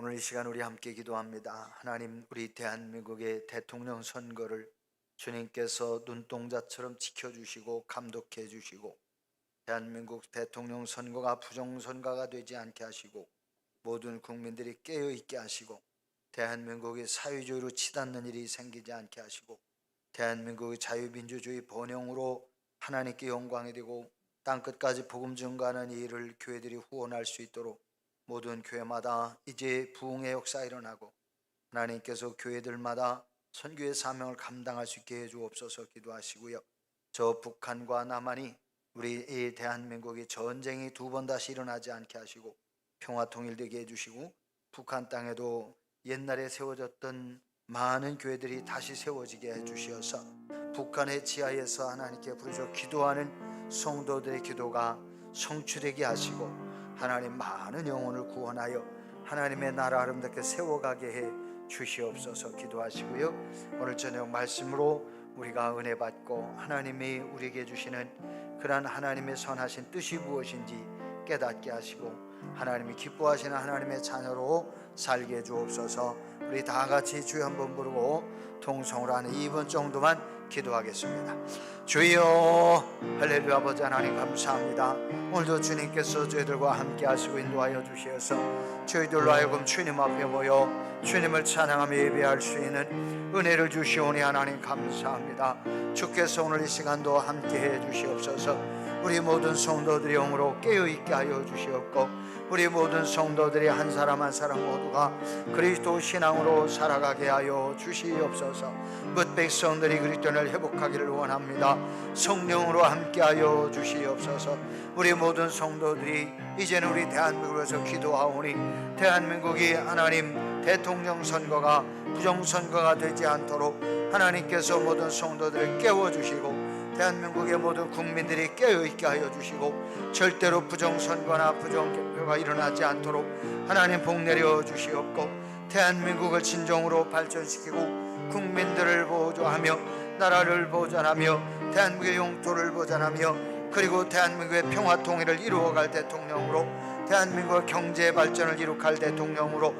오늘 이 시간 우리 함께 기도합니다. 하나님, 우리 대한민국의 대통령 선거를 주님께서 눈동자처럼 지켜주시고 감독해 주시고, 대한민국 대통령 선거가 부정선거가 되지 않게 하시고, 모든 국민들이 깨어있게 하시고, 대한민국이 사회주의로 치닫는 일이 생기지 않게 하시고, 대한민국의 자유민주주의 번영으로 하나님께 영광이 되고 땅끝까지 복음 증거하는 이 일을 교회들이 후원할 수 있도록 모든 교회마다 이제 부흥의 역사가 일어나고, 하나님께서 교회들마다 선교의 사명을 감당할 수 있게 해주옵소서 기도하시고요. 저 북한과 남한이 우리 이 대한민국이 전쟁이 두 번 다시 일어나지 않게 하시고 평화 통일되게 해주시고, 북한 땅에도 옛날에 세워졌던 많은 교회들이 다시 세워지게 해주시어서 북한의 지하에서 하나님께 부르짖어 기도하는 성도들의 기도가 성취되게 하시고, 하나님 많은 영혼을 구원하여 하나님의 나라 아름답게 세워가게 해 주시옵소서 기도하시고요. 오늘 저녁 말씀으로 우리가 은혜 받고 하나님이 우리에게 주시는 그러한 하나님의 선하신 뜻이 무엇인지 깨닫게 하시고, 하나님이 기뻐하시는 하나님의 자녀로 살게 해 주옵소서. 우리 다 같이 주여 한번 부르고 통성으로 하는 2분 정도만 기도하겠습니다. 주여, 할렐루야. 아버지 하나님 감사합니다. 오늘도 주님께서 저희들과 함께 하시고 인도하여 주시어서 저희들로 하여금 주님 앞에 모여 주님을 찬양하며 예배할 수 있는 은혜를 주시오니 하나님 감사합니다. 주께서 오늘 이 시간도 함께 해 주시옵소서. 우리 모든 성도들의 영으로 깨어있게 하여 주시옵고, 우리 모든 성도들이 한 사람 한 사람 모두가 그리스도 신앙으로 살아가게 하여 주시옵소서. 뭇 백성들이 그리스도를 회복하기를 원합니다. 성령으로 함께하여 주시옵소서. 우리 모든 성도들이 이제는 우리 대한민국에서 기도하오니 대한민국이 하나님 대통령 선거가 부정선거가 되지 않도록 하나님께서 모든 성도들을 깨워주시고, 대한민국의 모든 국민들이 깨어있게 하여 주시고, 절대로 부정선거나 부정개표가 일어나지 않도록 하나님 복 내려 주시옵고, 대한민국을 진정으로 발전시키고 국민들을 보호하며 나라를 보존하며 대한민국의 영토를 보존하며, 그리고 대한민국의 평화 통일을 이루어갈 대통령으로, 대한민국의 경제 발전을 이룩할 대통령으로,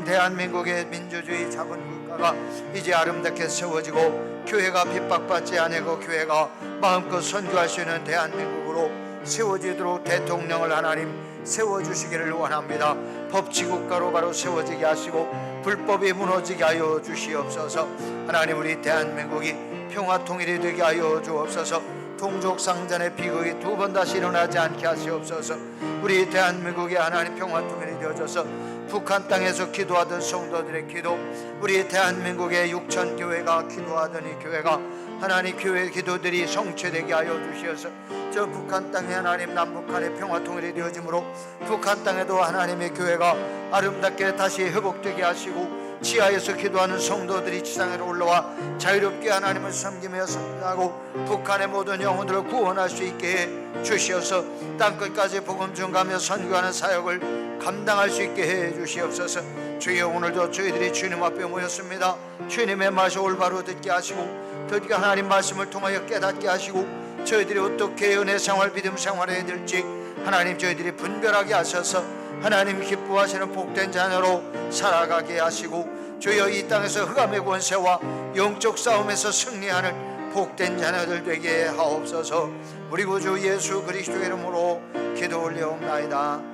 대한민국의 민주주의 자본국가가 이제 아름답게 세워지고 교회가 핍박받지 아니고 교회가 마음껏 선교할 수 있는 대한민국으로 세워지도록 대통령을 하나님 세워주시기를 원합니다. 법치국가로 바로 세워지게 하시고 불법이 무너지게 하여 주시옵소서. 하나님, 우리 대한민국이 평화 통일이 되게 하여 주옵소서. 동족상잔의 비극이 두 번 다시 일어나지 않게 하시옵소서. 우리 대한민국의 하나님 평화 통일이 되어져서 북한 땅에서 기도하던 성도들의 기도, 우리 대한민국의 6천 교회가 기도하던 이 교회가 하나님 교회 기도들이 성취되게 하여 주시어서 저 북한 땅에 하나님 남북한의 평화 통일이 되어지므로 북한 땅에도 하나님의 교회가 아름답게 다시 회복되게 하시고, 지하에서 기도하는 성도들이 지상으로 올라와 자유롭게 하나님을 섬기며 섬기고 북한의 모든 영혼들을 구원할 수 있게 해 주시어서 땅끝까지 복음 전가하며 선교하는 사역을 감당할 수 있게 해 주시옵소서. 주여, 오늘도 저희들이 주님 앞에 모였습니다. 주님의 말씀 올바로 듣게 하시고, 드디어 하나님 말씀을 통하여 깨닫게 하시고, 저희들이 어떻게 은혜 생활 믿음 생활해야 될지 하나님 저희들이 분별하게 하셔서 하나님 기뻐하시는 복된 자녀로 살아가게 하시고, 주여 이 땅에서 흑암의 권세와 영적 싸움에서 승리하는 복된 자녀들 되게 하옵소서. 우리 구주 예수 그리스도의 이름으로 기도 올려옵나이다.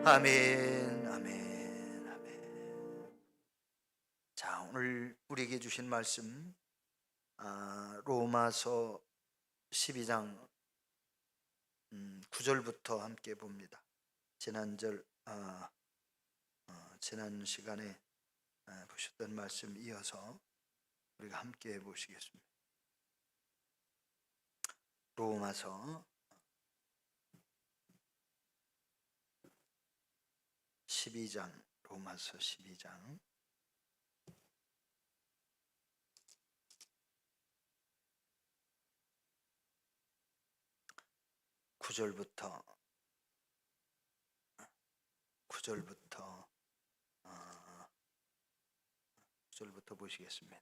아멘, 아멘, 아멘. 자, 오늘 우리에게 주신 말씀 로마서 12장 9절부터 함께 봅니다. 지난 시간에 보셨던 말씀 이어서 우리가 함께 보시겠습니다. 로마서 12장, 로마서 12장 9절부터 보시겠습니다.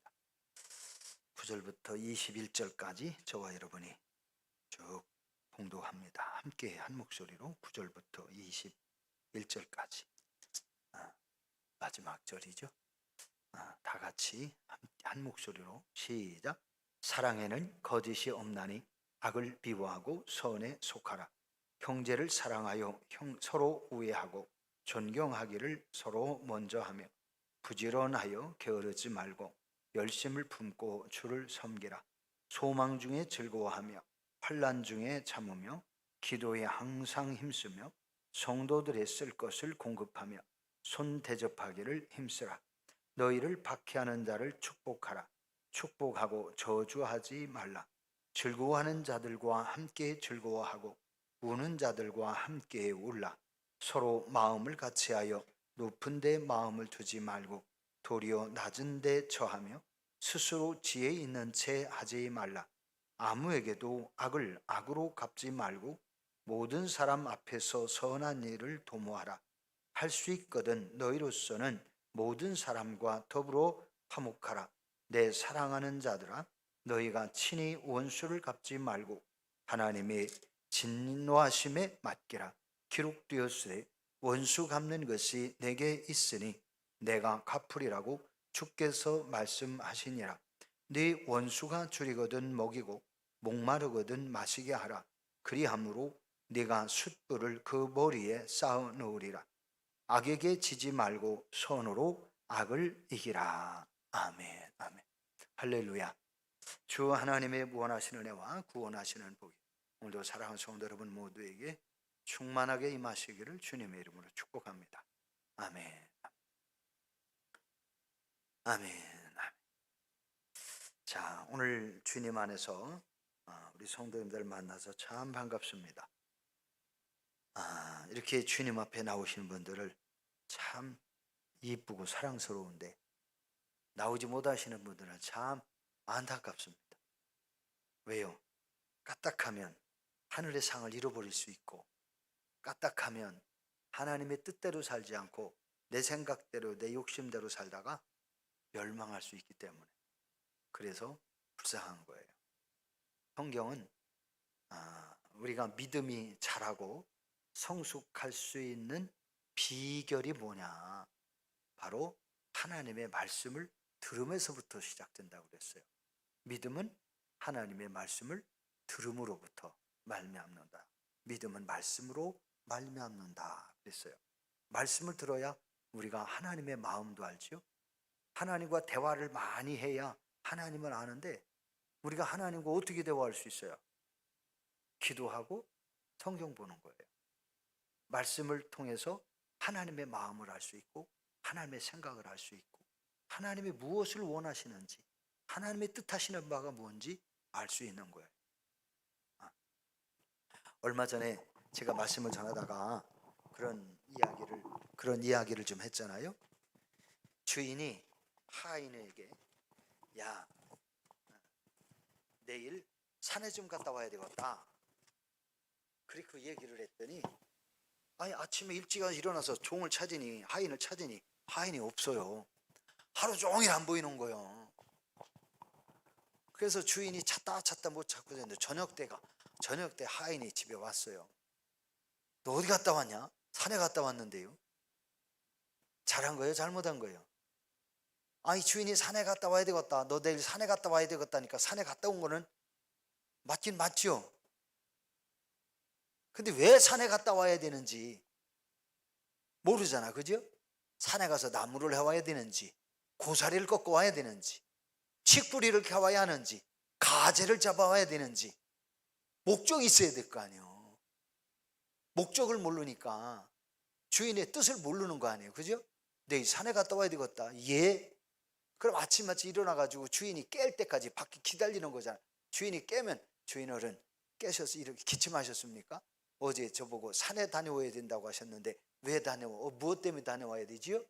9절부터 21절까지 저와 여러분이 쭉 봉독합니다. 함께 한 목소리로 9절부터 21절까지 마지막 절이죠. 다 같이 한 목소리로 시작. 사랑에는 거짓이 없나니 악을 비워하고 선에 속하라. 형제를 사랑하여 서로 우애하고 존경하기를 서로 먼저 하며 부지런하여 게으르지 말고 열심을 품고 주를 섬기라. 소망 중에 즐거워하며 환난 중에 참으며 기도에 항상 힘쓰며 성도들의 쓸 것을 공급하며 손 대접하기를 힘쓰라. 너희를 박해하는 자를 축복하라. 축복하고 저주하지 말라. 즐거워하는 자들과 함께 즐거워하고 우는 자들과 함께 울라. 서로 마음을 같이하여 높은 데 마음을 두지 말고 도리어 낮은 데 처하며 스스로 지혜 있는 채 하지 말라. 아무에게도 악을 악으로 갚지 말고 모든 사람 앞에서 선한 일을 도모하라. 할 수 있거든 너희로서는 모든 사람과 더불어 화목하라. 내 사랑하는 자들아, 너희가 친히 원수를 갚지 말고 하나님의 진노하심에 맡기라. 기록되었으되 원수 갚는 것이 내게 있으니 내가 갚으리라고 주께서 말씀하시니라. 네 원수가 줄이거든 먹이고 목마르거든 마시게 하라. 그리함으로 네가 숯불을 그 머리에 쌓아 놓으리라. 악에게 지지 말고 선으로 악을 이기라. 아멘. 아멘. 할렐루야. 주 하나님의 무한하신 은혜와 구원하시는 복이 오늘도 사랑하는 성도 여러분 모두에게 충만하게 임하시기를 주님의 이름으로 축복합니다. 아멘. 아멘. 자, 오늘 주님 안에서 우리 성도님들 만나서 참 반갑습니다. 이렇게 주님 앞에 나오시는 분들을 참 이쁘고 사랑스러운데 나오지 못하시는 분들은 참 안타깝습니다. 왜요? 까딱하면 하늘의 상을 잃어버릴 수 있고, 까딱하면 하나님의 뜻대로 살지 않고 내 생각대로 내 욕심대로 살다가 멸망할 수 있기 때문에, 그래서 불쌍한 거예요. 성경은 우리가 믿음이 자라고 성숙할 수 있는 비결이 뭐냐? 바로 하나님의 말씀을 들으면서부터 시작된다고 그랬어요. 믿음은 하나님의 말씀을 들음으로부터 말미암는다. 믿음은 말씀으로 말미암는다 그랬어요. 말씀을 들어야 우리가 하나님의 마음도 알지요. 하나님과 대화를 많이 해야 하나님을 아는데, 우리가 하나님과 어떻게 대화할 수 있어요? 기도하고 성경 보는 거예요. 말씀을 통해서 하나님의 마음을 알 수 있고 하나님의 생각을 알 수 있고 하나님이 무엇을 원하시는지, 하나님의 뜻하시는 바가 뭔지 알 수 있는 거예요. 얼마 전에 제가 말씀을 전하다가 그런 이야기를 좀 했잖아요. 주인이 하인에게 야, 내일 산에 좀 갔다 와야 되겠다. 그렇게 그 얘기를 했더니 아침에 일찍 일어나서 종을 찾으니, 하인을 찾으니 하인이 없어요. 하루 종일 안 보이는 거예요. 그래서 주인이 찾다 못 찾고 있는데 저녁 때 하인이 집에 왔어요. 너 어디 갔다 왔냐? 산에 갔다 왔는데요. 잘한 거예요? 잘못한 거예요? 주인이 산에 갔다 와야 되겠다. 너 내일 산에 갔다 와야 되겠다니까 산에 갔다 온 거는 맞긴 맞죠. 근데 왜 산에 갔다 와야 되는지 모르잖아, 그죠? 산에 가서 나무를 해와야 되는지, 고사리를 꺾어 와야 되는지, 칡뿌리를 캐와야 하는지, 가재를 잡아와야 되는지 목적이 있어야 될 거 아니에요. 목적을 모르니까 주인의 뜻을 모르는 거 아니에요, 그죠? 내일 산에 갔다 와야 되겠다. 예. 그럼 아침 일어나가지고 주인이 깰 때까지 밖에 기다리는 거잖아. 주인이 깨면, 주인 어른 깨셔서 이렇게 기침하셨습니까? 어제 저보고 산에 다녀와야 된다고 하셨는데 왜 다녀와? 무엇 때문에 다녀와야 되지요?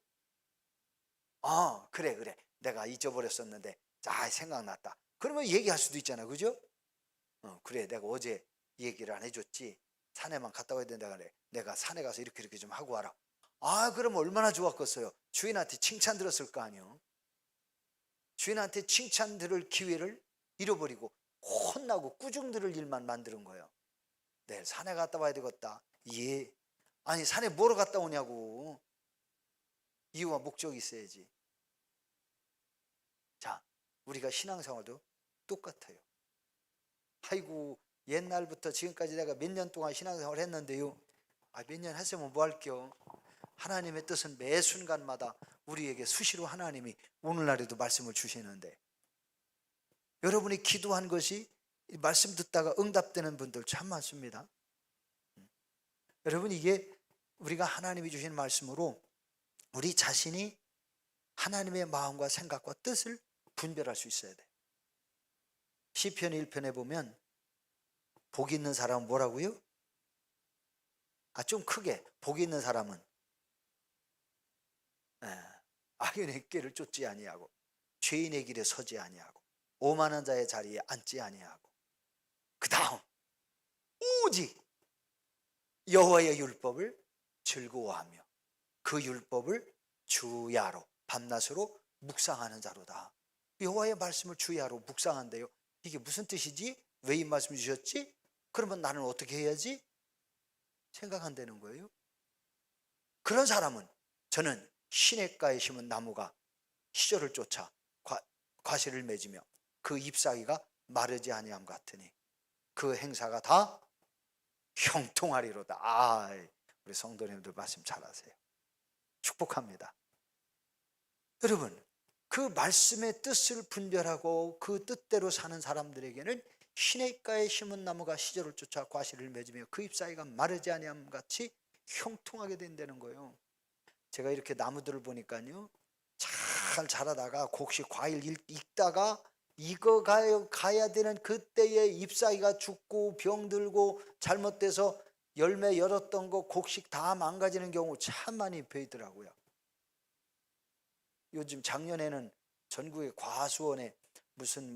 그래 내가 잊어버렸었는데 생각났다. 그러면 얘기할 수도 있잖아, 그죠? 그래 내가 어제 얘기를 안 해줬지. 산에만 갔다 와야 된다 그래. 내가 산에 가서 이렇게 좀 하고 와라. 그럼 얼마나 좋았겠어요. 주인한테 칭찬 들었을 거 아니에요. 주인한테 칭찬 들을 기회를 잃어버리고 혼나고 꾸중 들을 일만 만드는 거예요. 내일 산에 갔다 와야 되겠다. 예. 산에 뭐로 갔다 오냐고. 이유와 목적이 있어야지. 자, 우리가 신앙생활도 똑같아요. 아이고, 옛날부터 지금까지 내가 몇 년 동안 신앙생활을 했는데요. 몇 년 했으면 뭐 할게요. 하나님의 뜻은 매 순간마다 우리에게 수시로 하나님이 오늘날에도 말씀을 주시는데, 여러분이 기도한 것이 말씀 듣다가 응답되는 분들 참 많습니다. 여러분, 이게 우리가 하나님이 주신 말씀으로 우리 자신이 하나님의 마음과 생각과 뜻을 분별할 수 있어야 돼요. 시편 1편에 보면 복이 있는 사람은 뭐라고요? 좀 크게, 복이 있는 사람은 악인의 길을 쫓지 아니하고 죄인의 길에 서지 아니하고 오만한 자의 자리에 앉지 아니하고, 그 다음 오직 여호와의 율법을 즐거워하며 그 율법을 주야로 밤낮으로 묵상하는 자로다. 여호와의 말씀을 주야로 묵상한대요. 이게 무슨 뜻이지? 왜 이 말씀 주셨지? 그러면 나는 어떻게 해야지? 생각한다는 거예요. 그런 사람은 저는 시냇가에 심은 나무가 시절을 쫓아 과실을 맺으며 그 잎사귀가 마르지 아니함 같으니 그 행사가 다 형통하리로다. 우리 성도님들 말씀 잘하세요. 축복합니다. 여러분, 그 말씀의 뜻을 분별하고 그 뜻대로 사는 사람들에게는 시냇가에 심은 나무가 시절을 쫓아 과실을 맺으며 그 잎사귀가 마르지 아니함 같이 형통하게 된다는 거예요. 제가 이렇게 나무들을 보니까요, 잘 자라다가 곡식 과일 익다가 가야 되는 그때에 잎사귀가 죽고 병들고 잘못돼서 열매 열었던 거 곡식 다 망가지는 경우 참 많이 보이더라고요. 요즘 작년에는 전국의 과수원에 무슨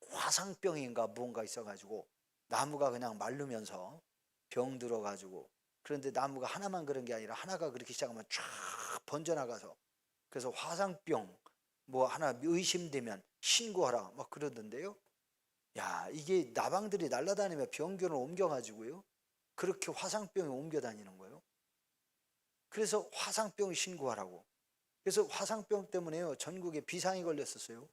화상병인가 뭔가 있어가지고 나무가 그냥 마르면서 병 들어가지고, 그런데 나무가 하나만 그런 게 아니라 하나가 그렇게 시작하면 쫙 번져나가서, 그래서 화상병 하나 의심되면 신고하라 막 그러던데요. 이게 나방들이 날아다니며 병균을 옮겨가지고요, 그렇게 화상병이 옮겨다니는 거예요. 그래서 화상병 신고하라고. 그래서 화상병 때문에요, 전국에 비상이 걸렸었어요.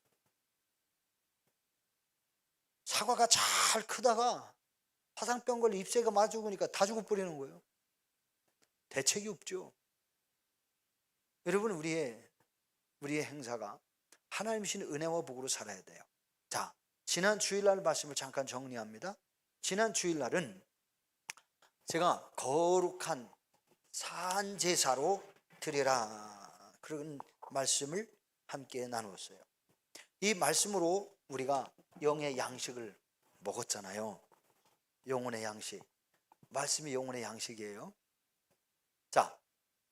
사과가 잘 크다가 화상병 걸려 잎새가 맞으니까 다 죽어버리는 거예요. 대책이 없죠. 여러분, 우리의 행사가 하나님 주신 은혜와 복으로 살아야 돼요. 자, 지난 주일날 말씀을 잠깐 정리합니다. 지난 주일날은 제가 거룩한 산제사로 드리라, 그런 말씀을 함께 나누었어요. 이 말씀으로 우리가 영의 양식을 먹었잖아요. 영혼의 양식. 말씀이 영혼의 양식이에요. 자,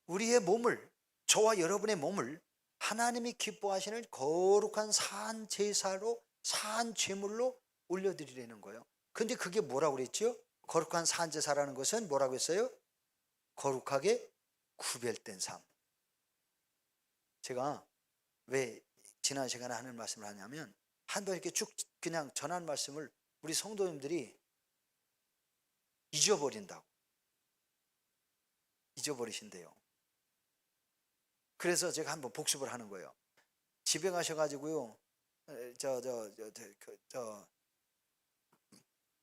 우리의 몸을, 저와 여러분의 몸을 하나님이 기뻐하시는 거룩한 산제사로, 산제물로 올려드리려는 거예요. 근데 그게 뭐라고 그랬죠? 거룩한 산제사라는 것은 뭐라고 했어요? 거룩하게 구별된 삶. 제가 왜 지난 시간에 하는 말씀을 하냐면, 한번 이렇게 쭉 그냥 전한 말씀을 우리 성도님들이 잊어버리신대요. 그래서 제가 한번 복습을 하는 거예요. 집에 가셔가지고요,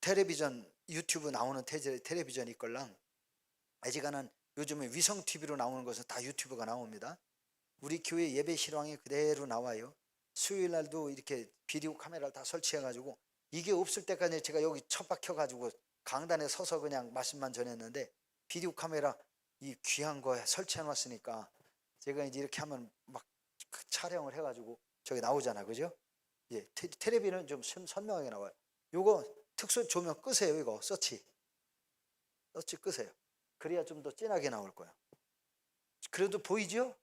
텔레비전, 유튜브 나오는 텔레비전 있걸랑, 아직은 요즘에 위성 TV로 나오는 것은 다 유튜브가 나옵니다. 우리 교회 예배 실황이 그대로 나와요. 수요일 날도 이렇게 비디오 카메라를 다 설치해가지고, 이게 없을 때까지 제가 여기 처박혀가지고 강단에 서서 그냥 말씀만 전했는데, 비디오 카메라 이 귀한 거 설치해 놨으니까 제가 이제 이렇게 하면 막 촬영을 해가지고 저기 나오잖아, 그죠? 예, 텔레비는 좀 선명하게 나와요. 요거 특수 조명 끄세요. 이거 서치 끄세요. 그래야 좀 더 진하게 나올 거야. 그래도 보이죠?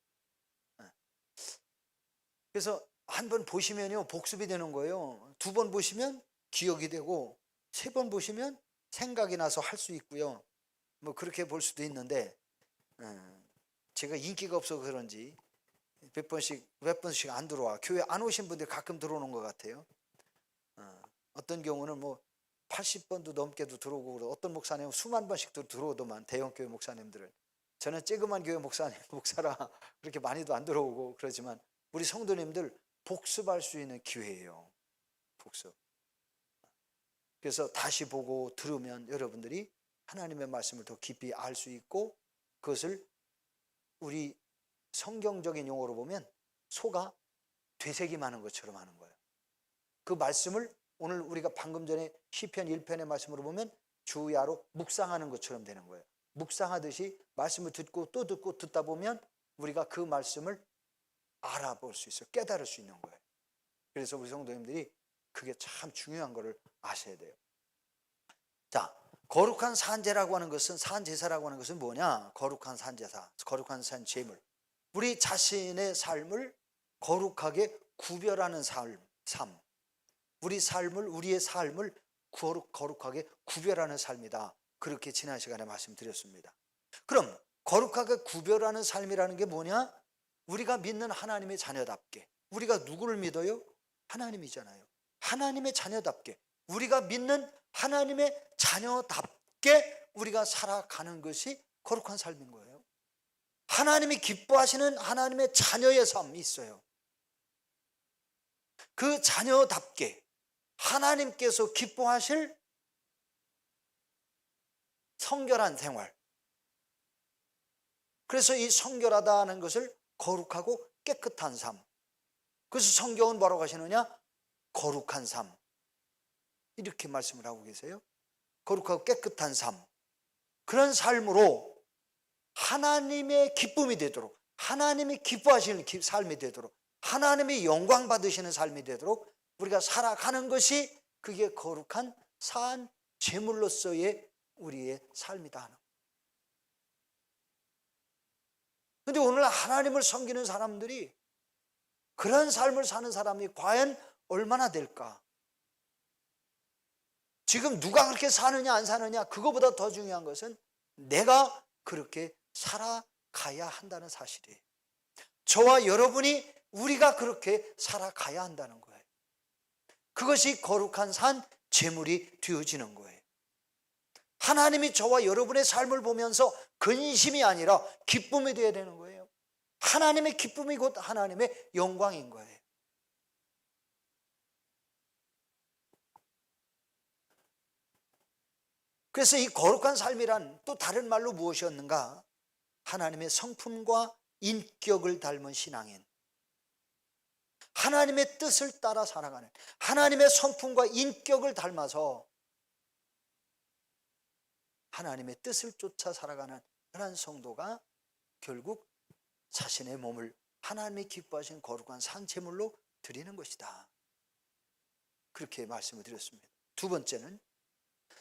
그래서 한 번 보시면요, 복습이 되는 거예요. 두 번 보시면 기억이 되고, 세 번 보시면 생각이 나서 할 수 있고요. 그렇게 볼 수도 있는데, 제가 인기가 없어서 그런지 몇 번씩 안 들어와. 교회 안 오신 분들 가끔 들어오는 것 같아요. 어떤 경우는 80번도 넘게도 들어오고, 어떤 목사님은 수만 번씩도 들어오더만, 대형교회 목사님들은. 저는 쬐그만 교회 목사라 그렇게 많이도 안 들어오고 그러지만 우리 성도님들 복습할 수 있는 기회예요. 복습. 그래서 다시 보고 들으면 여러분들이 하나님의 말씀을 더 깊이 알 수 있고, 그것을 우리 성경적인 용어로 보면 소가 되새김하는 것처럼 하는 거예요. 그 말씀을 오늘 우리가 방금 전에 시편 1편의 말씀으로 보면 주야로 묵상하는 것처럼 되는 거예요. 묵상하듯이 말씀을 듣고 또 듣고 듣다 보면 우리가 그 말씀을 알아볼 수 있어요. 깨달을 수 있는 거예요. 그래서 우리 성도님들이 그게 참 중요한 거를 아셔야 돼요. 자, 거룩한 산제라고 하는 것은, 산제사라고 하는 것은 뭐냐? 거룩한 산제사, 거룩한 산제물, 우리 자신의 삶을 거룩하게 구별하는 삶, 우리의 삶을 거룩하게 구별하는 삶이다. 그렇게 지난 시간에 말씀드렸습니다. 그럼 거룩하게 구별하는 삶이라는 게 뭐냐? 우리가 믿는 하나님의 자녀답게, 우리가 누구를 믿어요? 하나님이잖아요. 하나님의 자녀답게, 우리가 믿는 하나님의 자녀답게 우리가 살아가는 것이 거룩한 삶인 거예요. 하나님이 기뻐하시는 하나님의 자녀의 삶이 있어요. 그 자녀답게 하나님께서 기뻐하실 성결한 생활. 그래서 이 성결하다는 것을 거룩하고 깨끗한 삶. 그래서 성경은 뭐라고 하시느냐? 거룩한 삶. 이렇게 말씀을 하고 계세요. 거룩하고 깨끗한 삶. 그런 삶으로 하나님의 기쁨이 되도록, 하나님이 기뻐하시는 삶이 되도록, 하나님이 영광 받으시는 삶이 되도록 우리가 살아가는 것이, 그게 거룩한 산 제물로서의 우리의 삶이다 하는. 그런데 오늘 하나님을 섬기는 사람들이 그런 삶을 사는 사람이 과연 얼마나 될까? 지금 누가 그렇게 사느냐 안 사느냐, 그거보다 더 중요한 것은 내가 그렇게 살아가야 한다는 사실이에요. 저와 여러분이 우리가 그렇게 살아가야 한다는 거예요. 그것이 거룩한 산 제물이 되어지는 거예요. 하나님이 저와 여러분의 삶을 보면서 근심이 아니라 기쁨이 되어야 되는 거예요. 하나님의 기쁨이 곧 하나님의 영광인 거예요. 그래서 이 거룩한 삶이란 또 다른 말로 무엇이었는가? 하나님의 성품과 인격을 닮은 신앙인, 하나님의 뜻을 따라 살아가는, 하나님의 성품과 인격을 닮아서 하나님의 뜻을 쫓아 살아가는 그런 성도가 결국 자신의 몸을 하나님이 기뻐하시는 거룩한 산제물로 드리는 것이다. 그렇게 말씀을 드렸습니다. 두 번째는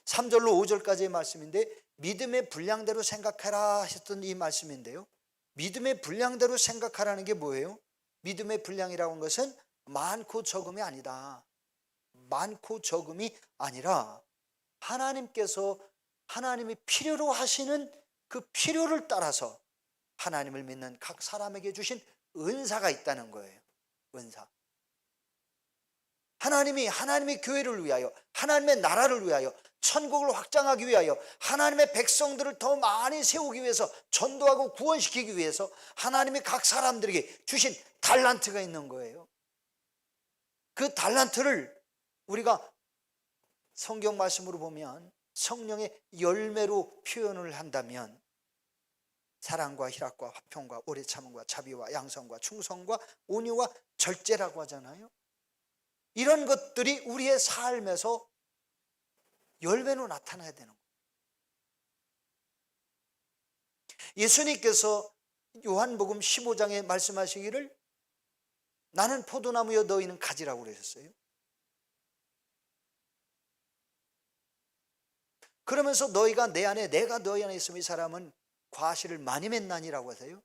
3절로 5절까지의 말씀인데, 믿음의 분량대로 생각하라 하셨던 이 말씀인데요, 믿음의 분량대로 생각하라는 게 뭐예요? 믿음의 분량이라고 하는 것은 많고 적음이 아니다. 많고 적음이 아니라 하나님께서, 하나님이 필요로 하시는 그 필요를 따라서 하나님을 믿는 각 사람에게 주신 은사가 있다는 거예요. 은사. 하나님이 하나님의 교회를 위하여, 하나님의 나라를 위하여, 천국을 확장하기 위하여, 하나님의 백성들을 더 많이 세우기 위해서, 전도하고 구원시키기 위해서 하나님이 각 사람들에게 주신 달란트가 있는 거예요. 그 달란트를 우리가 성경 말씀으로 보면 성령의 열매로 표현을 한다면 사랑과 희락과 화평과 오래 참음과 자비와 양성과 충성과 온유와 절제라고 하잖아요. 이런 것들이 우리의 삶에서 열매로 나타나야 되는 거예요. 예수님께서 요한복음 15장에 말씀하시기를 나는 포도나무여 너희는 가지라고 그러셨어요. 그러면서 너희가 내 안에, 내가 너희 안에 있으면 이 사람은 과실을 많이 맺나니라고 하세요.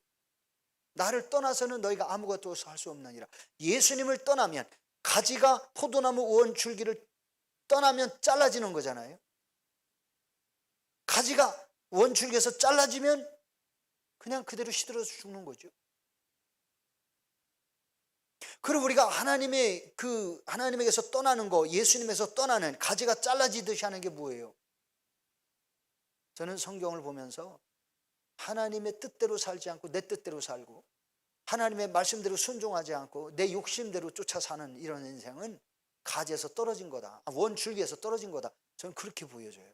나를 떠나서는 너희가 아무것도 할 수 없나니라. 예수님을 떠나면, 가지가 포도나무 원줄기를 떠나면 잘라지는 거잖아요. 가지가 원줄기에서 잘라지면 그냥 그대로 시들어서 죽는 거죠. 그리고 우리가 하나님에게서 떠나는 거, 예수님에서 떠나는, 가지가 잘라지듯이 하는 게 뭐예요? 저는 성경을 보면서 하나님의 뜻대로 살지 않고 내 뜻대로 살고 하나님의 말씀대로 순종하지 않고 내 욕심대로 쫓아 사는 이런 인생은 가지에서 떨어진 거다. 원줄기에서 떨어진 거다. 저는 그렇게 보여져요.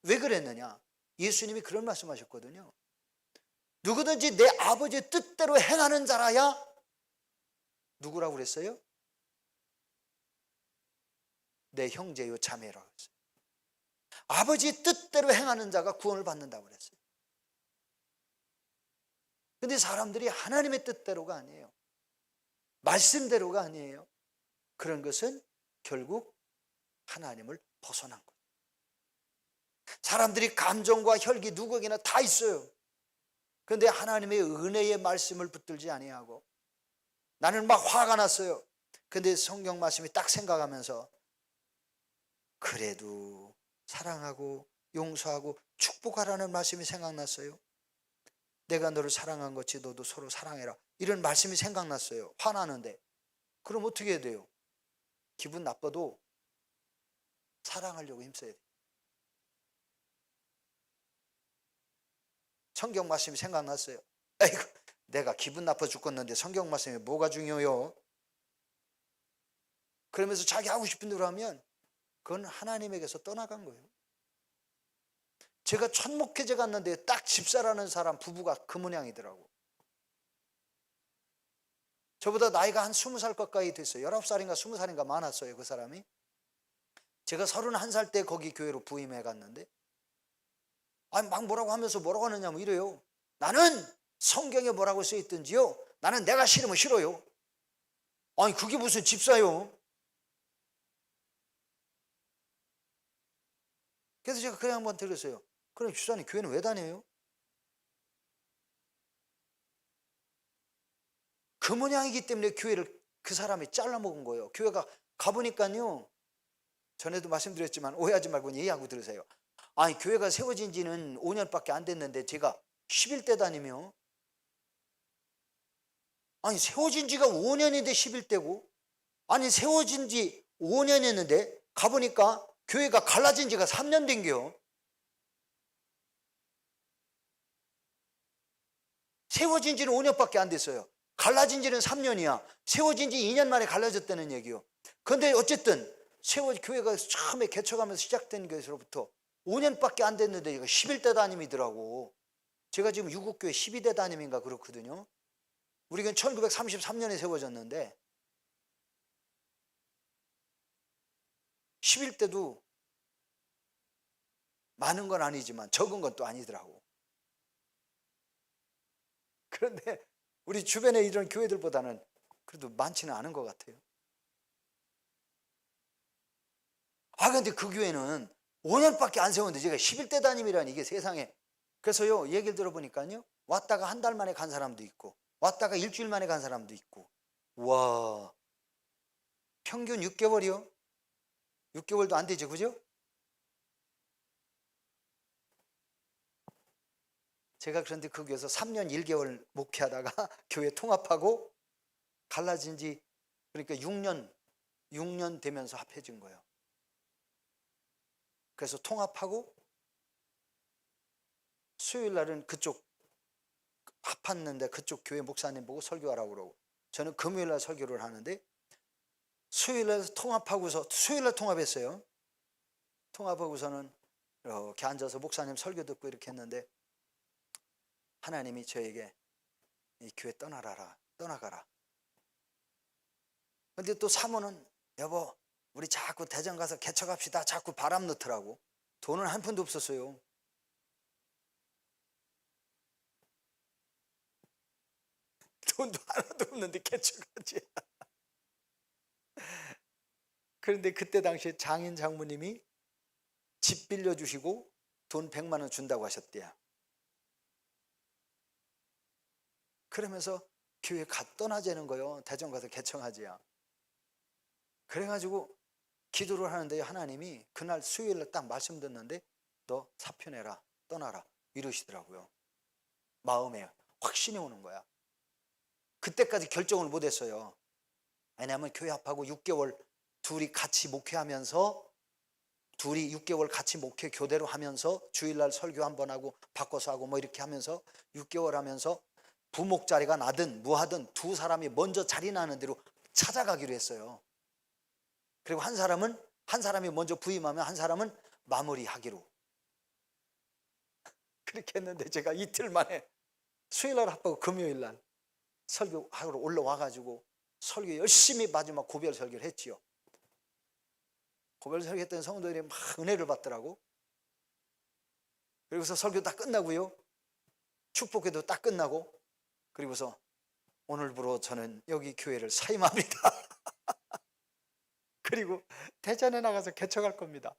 왜 그랬느냐? 예수님이 그런 말씀하셨거든요. 누구든지 내 아버지의 뜻대로 행하는 자라야 누구라고 그랬어요? 내 형제요 자매라고 했어요. 아버지의 뜻대로 행하는 자가 구원을 받는다고 그랬어요. 근데 사람들이 하나님의 뜻대로가 아니에요. 말씀대로가 아니에요. 그런 것은 결국 하나님을 벗어난 거예요. 사람들이 감정과 혈기 누구에게나 다 있어요. 그런데 하나님의 은혜의 말씀을 붙들지 아니하고 나는 막 화가 났어요. 근데 성경 말씀이 딱 생각하면서 그래도 사랑하고 용서하고 축복하라는 말씀이 생각났어요. 내가 너를 사랑한 것이 너도 서로 사랑해라. 이런 말씀이 생각났어요. 화나는데. 그럼 어떻게 해야 돼요? 기분 나빠도 사랑하려고 힘써야 돼요. 성경 말씀이 생각났어요. 에이구, 내가 기분 나빠 죽겠는데 성경 말씀이 뭐가 중요해요? 그러면서 자기 하고 싶은 대로 하면 그건 하나님에게서 떠나간 거예요. 제가 천목회제 갔는데 딱 집사라는 사람 부부가 그 모양이더라고. 저보다 나이가 한 20살 가까이 됐어요. 19살인가 20살인가 많았어요. 그 사람이. 제가 31살 때 거기 교회로 부임해 갔는데 아니 막 뭐라고 하면서 뭐라고 하느냐면 이래요. 나는 성경에 뭐라고 써있든지요. 나는 내가 싫으면 싫어요. 아니 그게 무슨 집사요. 그래서 제가 그냥 한번 들었어요. 그럼 집사님 교회는 왜 다녀요? 그 모양이기 때문에 교회를 그 사람이 잘라먹은 거예요. 교회가 가보니까요. 전에도 말씀드렸지만 오해하지 말고 이해하고 들으세요. 아니 교회가 세워진 지는 5년밖에 안 됐는데 제가 11대 다니며 아니 세워진 지가 5년인데 11대고 아니 세워진 지 5년 했는데 가보니까 교회가 갈라진 지가 3년 된겨. 세워진 지는 5년밖에 안 됐어요. 갈라진 지는 3년이야. 세워진 지 2년 만에 갈라졌다는 얘기요. 그런데 어쨌든 교회가 처음에 개척하면서 시작된 것으로부터 5년밖에 안 됐는데 이거 11대 담임이더라고. 제가 지금 유국교회 12대 담임인가 그렇거든요. 우리가 1933년에 세워졌는데 11대도 많은 건 아니지만 적은 건 또 아니더라고. 그런데 우리 주변에 이런 교회들보다는 그래도 많지는 않은 것 같아요. 근데 그 교회는 5년밖에 안 세웠는데 제가 11대 담임이라니 이게 세상에. 그래서요 얘기를 들어보니까요 왔다가 한 달 만에 간 사람도 있고 왔다가 일주일 만에 간 사람도 있고 와 평균 6개월이요? 6개월도 안 되죠, 그죠? 제가 그런데 그 교회에서 3년 1개월 목회하다가 교회 통합하고 갈라진 지 그러니까 6년 되면서 합해진 거예요. 그래서 통합하고 수요일 날은 그쪽 합했는데 그쪽 교회 목사님 보고 설교하라고 그러고 저는 금요일 날 설교를 하는데 수요일 날 통합하고서 수요일 날 통합했어요. 통합하고서는 이렇게 앉아서 목사님 설교 듣고 이렇게 했는데 하나님이 저에게 이 교회 떠나가라. 근데 또 사모는 여보 우리 자꾸 대전 가서 개척합시다. 자꾸 바람 넣더라고. 돈은 한 푼도 없었어요. 돈도 하나도 없는데 개척하지. 그런데 그때 당시에 장인 장모님이 집 빌려주시고 돈 100만 원 준다고 하셨대요. 그러면서 교회 떠나자는 거예요. 대전 가서 개척하지야. 그래가지고 기도를 하는데 하나님이 그날 수요일에 딱 말씀 듣는데 너 사표내라 떠나라 이러시더라고요. 마음에 확신이 오는 거야. 그때까지 결정을 못했어요. 왜냐하면 교회 합하고 6개월 둘이 같이 목회하면서 둘이 6개월 같이 목회 교대로 하면서 주일날 설교 한 번 하고 바꿔서 하고 뭐 이렇게 하면서 6개월 하면서 부목 자리가 나든 뭐하든 두 사람이 먼저 자리 나는 대로 찾아가기로 했어요. 그리고 한 사람이 먼저 부임하면 한 사람은 마무리하기로 그렇게 했는데, 제가 이틀 만에 수요일날 합하고 금요일날 설교하러 올라와가지고 설교 열심히 마지막 고별 설교를 했지요. 고별 설교했던 성도들이 막 은혜를 받더라고. 그리고서 설교 다 끝나고요, 축복회도 딱 끝나고, 그리고서 오늘부로 저는 여기 교회를 사임합니다. 그리고 대전에 나가서 개척할 겁니다.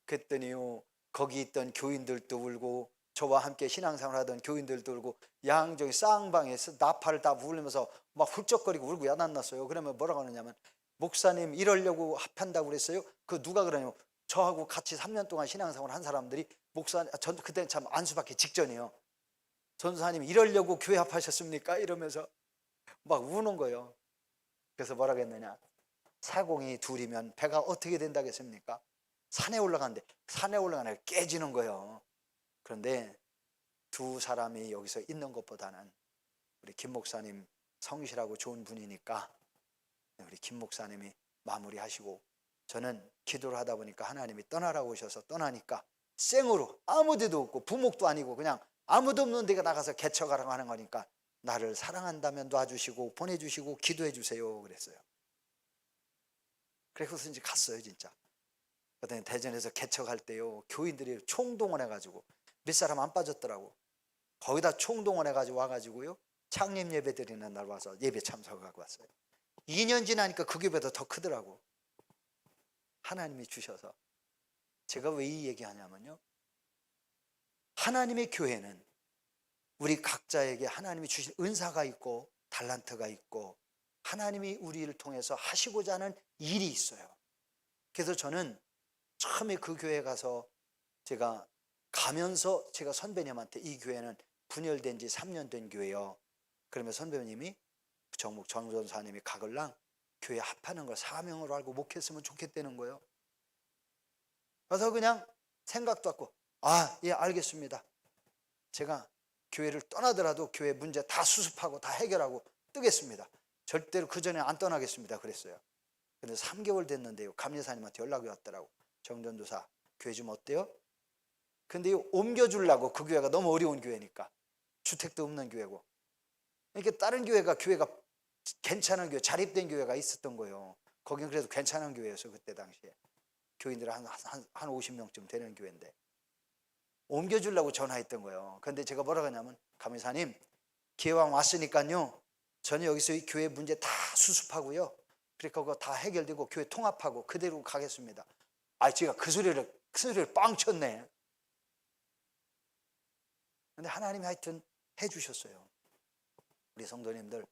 그랬더니요, 거기 있던 교인들도 울고 저와 함께 신앙생활 하던 교인들도 울고 양쪽이 쌍방에서 나팔을 다 부르면서 막 훌쩍거리고 울고 야단났어요. 그러면 뭐라고 하느냐면, 목사님 이러려고 합한다고 그랬어요. 그 누가 그러냐면, 저하고 같이 3년 동안 신앙생활 한 사람들이 전 그때는 참 안수받기 직전이에요. 전사님 이러려고 교회 합하셨습니까? 이러면서 막 우는 거예요. 그래서 뭐라고 했느냐, 사공이 둘이면 배가 어떻게 된다겠습니까? 산에 올라가는데 산에 올라가는 게 깨지는 거예요. 그런데 두 사람이 여기서 있는 것보다는 우리 김 목사님 성실하고 좋은 분이니까 우리 김 목사님이 마무리하시고, 저는 기도를 하다 보니까 하나님이 떠나라고 오셔서 떠나니까 생으로 아무 데도 없고 부목도 아니고 그냥 아무도 없는 데가 나가서 개척하라고 하는 거니까 나를 사랑한다면 놔주시고 보내주시고 기도해 주세요 그랬어요. 그래서 이제 갔어요 진짜. 그랬더니 대전에서 개척할 때요, 교인들이 총동원해가지고 몇 사람 안 빠졌더라고. 거기다 총동원해가지고 와가지고요, 창립 예배 드리는 날 와서 예배 참석하고 왔어요. 2년 지나니까 그 교회보다 더 크더라고. 하나님이 주셔서. 제가 왜 이 얘기하냐면요, 하나님의 교회는 우리 각자에게 하나님이 주신 은사가 있고 달란트가 있고 하나님이 우리를 통해서 하시고자 하는 일이 있어요. 그래서 저는 처음에 그 교회에 가서 제가 가면서 제가 선배님한테, 이 교회는 분열된 지 3년 된 교회요. 그러면 선배님이 정목 정전사님이 가글랑 교회 합하는 걸 사명으로 알고 목했으면 좋겠다는 거예요. 그래서 그냥 생각도 없고 예 알겠습니다. 제가 교회를 떠나더라도 교회 문제 다 수습하고 다 해결하고 뜨겠습니다. 절대로 그 전에 안 떠나겠습니다 그랬어요. 근데 3개월 됐는데요, 감리사님한테 연락이 왔더라고. 정전도사 교회 좀 어때요? 근데 옮겨주려고, 그 교회가 너무 어려운 교회니까, 주택도 없는 교회고, 이렇게 다른 교회가 괜찮은 교회, 자립된 교회가 있었던 거예요. 거긴 그래도 괜찮은 교회였어 그때 당시에. 교인들 한 50명쯤 되는 교회인데 옮겨주려고 전화했던 거예요. 그런데 제가 뭐라고 하냐면, 감리사님 기회왕 왔으니까요, 저는 여기서 이 교회 문제 다 수습하고요, 그러니까 그거 다 해결되고 교회 통합하고 그대로 가겠습니다. 제가 그 소리를 빵 쳤네. 근데 하나님이 하여튼 해주셨어요. 우리 성도님들,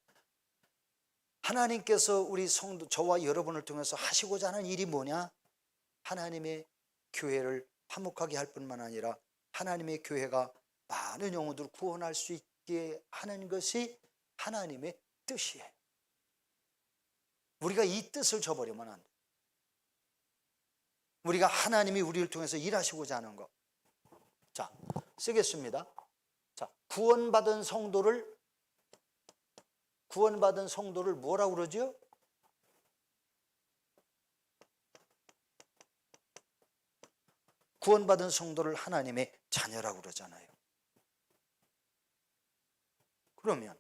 하나님께서 우리 성도, 저와 여러분을 통해서 하시고자 하는 일이 뭐냐? 하나님의 교회를 화목하게 할 뿐만 아니라 하나님의 교회가 많은 영혼들을 구원할 수 있게 하는 것이 하나님의 뜻이에요. 우리가 이 뜻을 저버리면 안 돼요. 우리가 하나님이 우리를 통해서 일하시고자 하는 것. 자, 쓰겠습니다. 자, 구원받은 성도를 뭐라고 그러죠? 구원받은 성도를 하나님의 자녀라고 그러잖아요. 그러면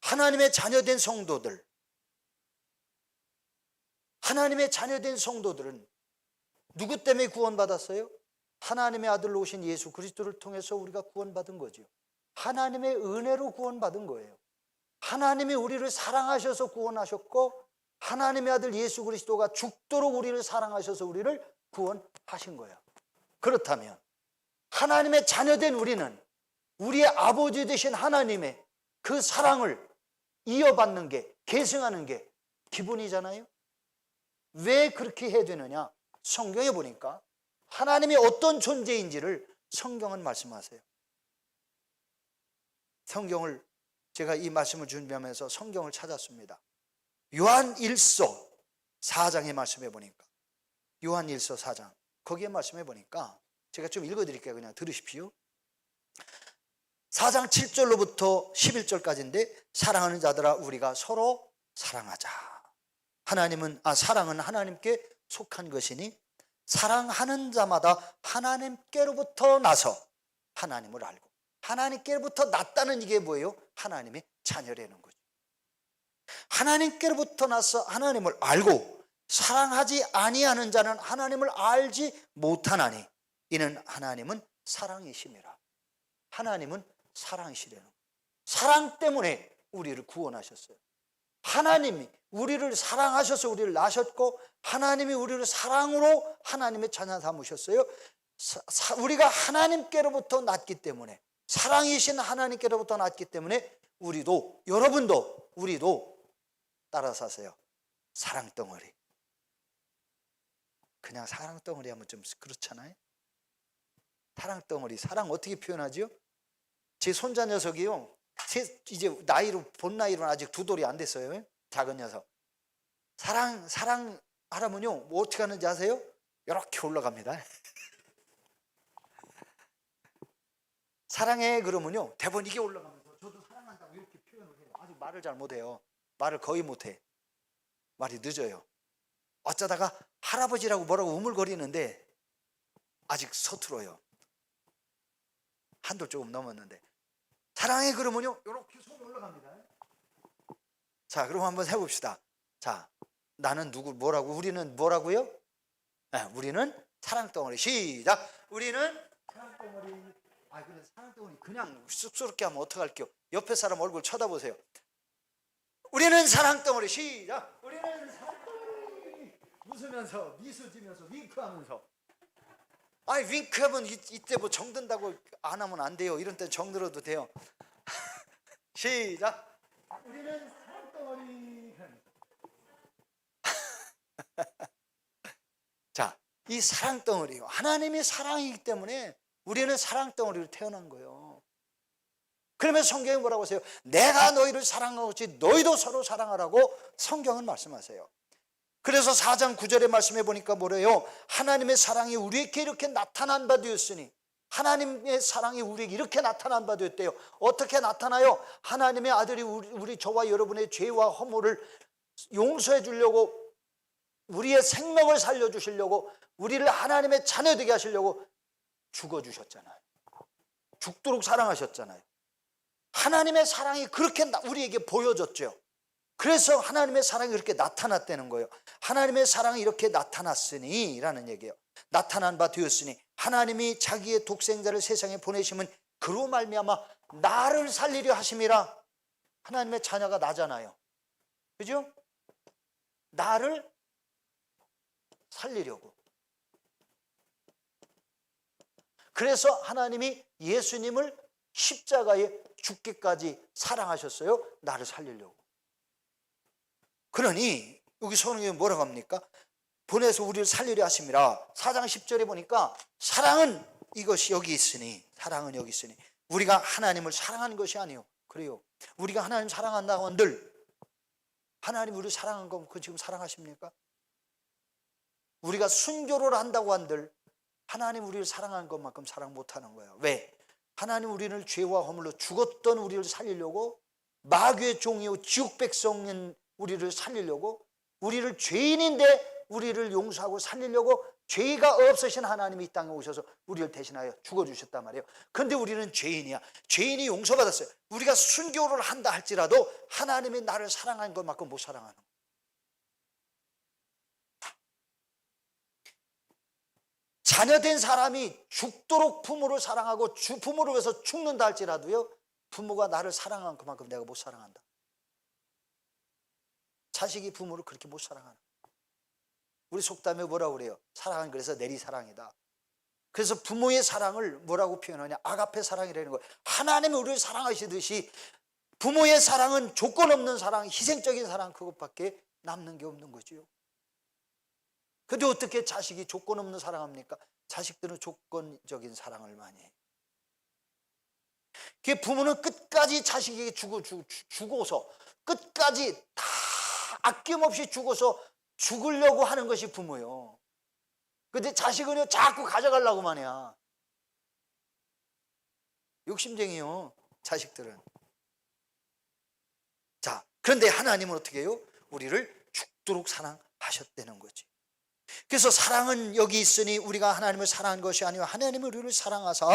하나님의 자녀된 성도들은 누구 때문에 구원받았어요? 하나님의 아들로 오신 예수 그리스도를 통해서 우리가 구원받은 거죠. 하나님의 은혜로 구원받은 거예요. 하나님이 우리를 사랑하셔서 구원하셨고, 하나님의 아들 예수 그리스도가 죽도록 우리를 사랑하셔서 우리를 구원하신 거예요. 그렇다면 하나님의 자녀된 우리는 우리의 아버지 되신 하나님의 그 사랑을 이어받는 게, 계승하는 게 기본이잖아요. 왜 그렇게 해야 되느냐? 성경에 보니까 하나님이 어떤 존재인지를 성경은 말씀하세요. 성경을, 제가 이 말씀을 준비하면서 성경을 찾았습니다. 요한 1서 4장의 말씀에 보니까 요한일서 4장 거기에 말씀해 보니까 제가 좀 읽어드릴게요. 그냥 들으십시오. 4장 7절로부터 11절까지인데 사랑하는 자들아 우리가 서로 사랑하자. 사랑은 하나님께 속한 것이니 사랑하는 자마다 하나님께로부터 나서 하나님을 알고 하나님께로부터 났다는 이게 뭐예요? 하나님의 자녀라는 거죠. 하나님께로부터 나서 하나님을 알고 사랑하지 아니하는 자는 하나님을 알지 못하나니 이는 하나님은 사랑이심이라. 하나님은 사랑이시라는 거예요. 사랑 때문에 우리를 구원하셨어요. 하나님이 우리를 사랑하셔서 우리를 낳으셨고 하나님이 우리를 사랑으로 하나님의 자녀 삼으셨어요. 우리가 하나님께로부터 났기 때문에 사랑이신 하나님께로부터 났기 때문에 우리도 여러분도 우리도 따라서 하세요. 사랑덩어리. 그냥 사랑덩어리 하면 좀 그렇잖아요. 사랑덩어리. 사랑 어떻게 표현하죠? 제 손자 녀석이요. 이제 본 나이로는 아직 2돌이 안 됐어요. 작은 녀석. 사랑 하라면요. 뭐 어떻게 하는지 아세요? 이렇게 올라갑니다. 사랑해 그러면요. 대본 이게 올라가면서 저도 사랑한다고 이렇게 표현을 해요. 아직 말을 잘 못해요. 말을 거의 못해. 말이 늦어요. 어쩌다가 할아버지라고 뭐라고 우물거리는데 아직 서툴어요. 한돌 조금 넘었는데. 사랑해 그러면요. 이렇게 손이 올라갑니다. 자, 그럼 한번 해봅시다. 자, 나는 우리는 뭐라고요? 우리는 사랑덩어리. 시작. 우리는 사랑덩어리. 그래 사랑덩어리 그냥 쑥스럽게 하면 어떡할게요? 옆에 사람 얼굴 쳐다보세요. 우리는 사랑덩어리. 시작. 우리는 사랑덩어리. 웃으면서 미소 지면서 윙크하면서. 윙크하면 이때 뭐 정든다고 안 하면 안 돼요. 이런 때 정들어도 돼요. 시작. 우리는 사랑덩어리. 자, 이 사랑덩어리요. 하나님이 사랑이기 때문에 우리는 사랑덩어리로 태어난 거예요. 그러면서 성경이 뭐라고 하세요? 내가 너희를 사랑하고 있지 너희도 서로 사랑하라고 성경은 말씀하세요. 그래서 4장 9절에 말씀해 보니까 뭐래요? 하나님의 사랑이 우리에게 이렇게 나타난 바 되었으니 하나님의 사랑이 우리에게 이렇게 나타난 바 되었대요. 어떻게 나타나요? 하나님의 아들이 우리 저와 여러분의 죄와 허물을 용서해 주려고 우리의 생명을 살려주시려고 우리를 하나님의 자녀 되게 하시려고 죽어주셨잖아요. 죽도록 사랑하셨잖아요. 하나님의 사랑이 그렇게 우리에게 보여졌죠. 그래서 하나님의 사랑이 그렇게 나타났다는 거예요. 하나님의 사랑이 이렇게 나타났으니 라는 얘기예요. 나타난 바 되었으니 하나님이 자기의 독생자를 세상에 보내시면 그로 말미암아 나를 살리려 하심이라. 하나님의 자녀가 나잖아요. 그죠? 나를 살리려고. 그래서 하나님이 예수님을 십자가에 죽기까지 사랑하셨어요. 나를 살리려고. 그러니 여기 성경에 뭐라고 합니까? 보내서 우리를 살리려 하심이라. 4장 10절에 보니까 사랑은 이것이 여기 있으니, 사랑은 여기 있으니 우리가 하나님을 사랑하는 것이 아니요. 그래요. 우리가 하나님 사랑한다고 한들 하나님 우리를 사랑한 거 그 지금 사랑하십니까? 우리가 순교를 한다고 한들 하나님 우리를 사랑하는 것만큼 사랑 못하는 거예요. 왜? 하나님 우리를 죄와 허물로 죽었던 우리를 살리려고 마귀의 종이요 지옥 백성인 우리를 살리려고 우리를 죄인인데 우리를 용서하고 살리려고 죄가 없으신 하나님이 이 땅에 오셔서 우리를 대신하여 죽어주셨단 말이에요. 그런데 우리는 죄인이야. 죄인이 용서받았어요. 우리가 순교를 한다 할지라도 하나님이 나를 사랑한 것만큼 못 사랑하는 거예요. 자녀된 사람이 죽도록 부모를 사랑하고 부모를 위해서 죽는다 할지라도요 부모가 나를 사랑한 그만큼 내가 못 사랑한다. 자식이 부모를 그렇게 못 사랑하는 거예요. 우리 속담에 뭐라고 그래요? 사랑은 그래서 내리사랑이다. 그래서 부모의 사랑을 뭐라고 표현하냐? 아가페 사랑이라는 거예요. 하나님이 우리를 사랑하시듯이 부모의 사랑은 조건 없는 사랑, 희생적인 사랑 그것밖에 남는 게 없는 거죠. 근데 어떻게 자식이 조건 없는 사랑합니까? 자식들은 조건적인 사랑을 많이 해요. 그 부모는 끝까지 자식에게 죽어서 끝까지 다 아낌없이 죽어서 죽으려고 하는 것이 부모예요. 근데 자식은요 자꾸 가져가려고 만이야. 욕심쟁이요, 자식들은. 자, 그런데 하나님은 어떻게 해요? 우리를 죽도록 사랑하셨다는 거지. 그래서 사랑은 여기 있으니 우리가 하나님을 사랑한 것이 아니라 하나님은 우리를 사랑하사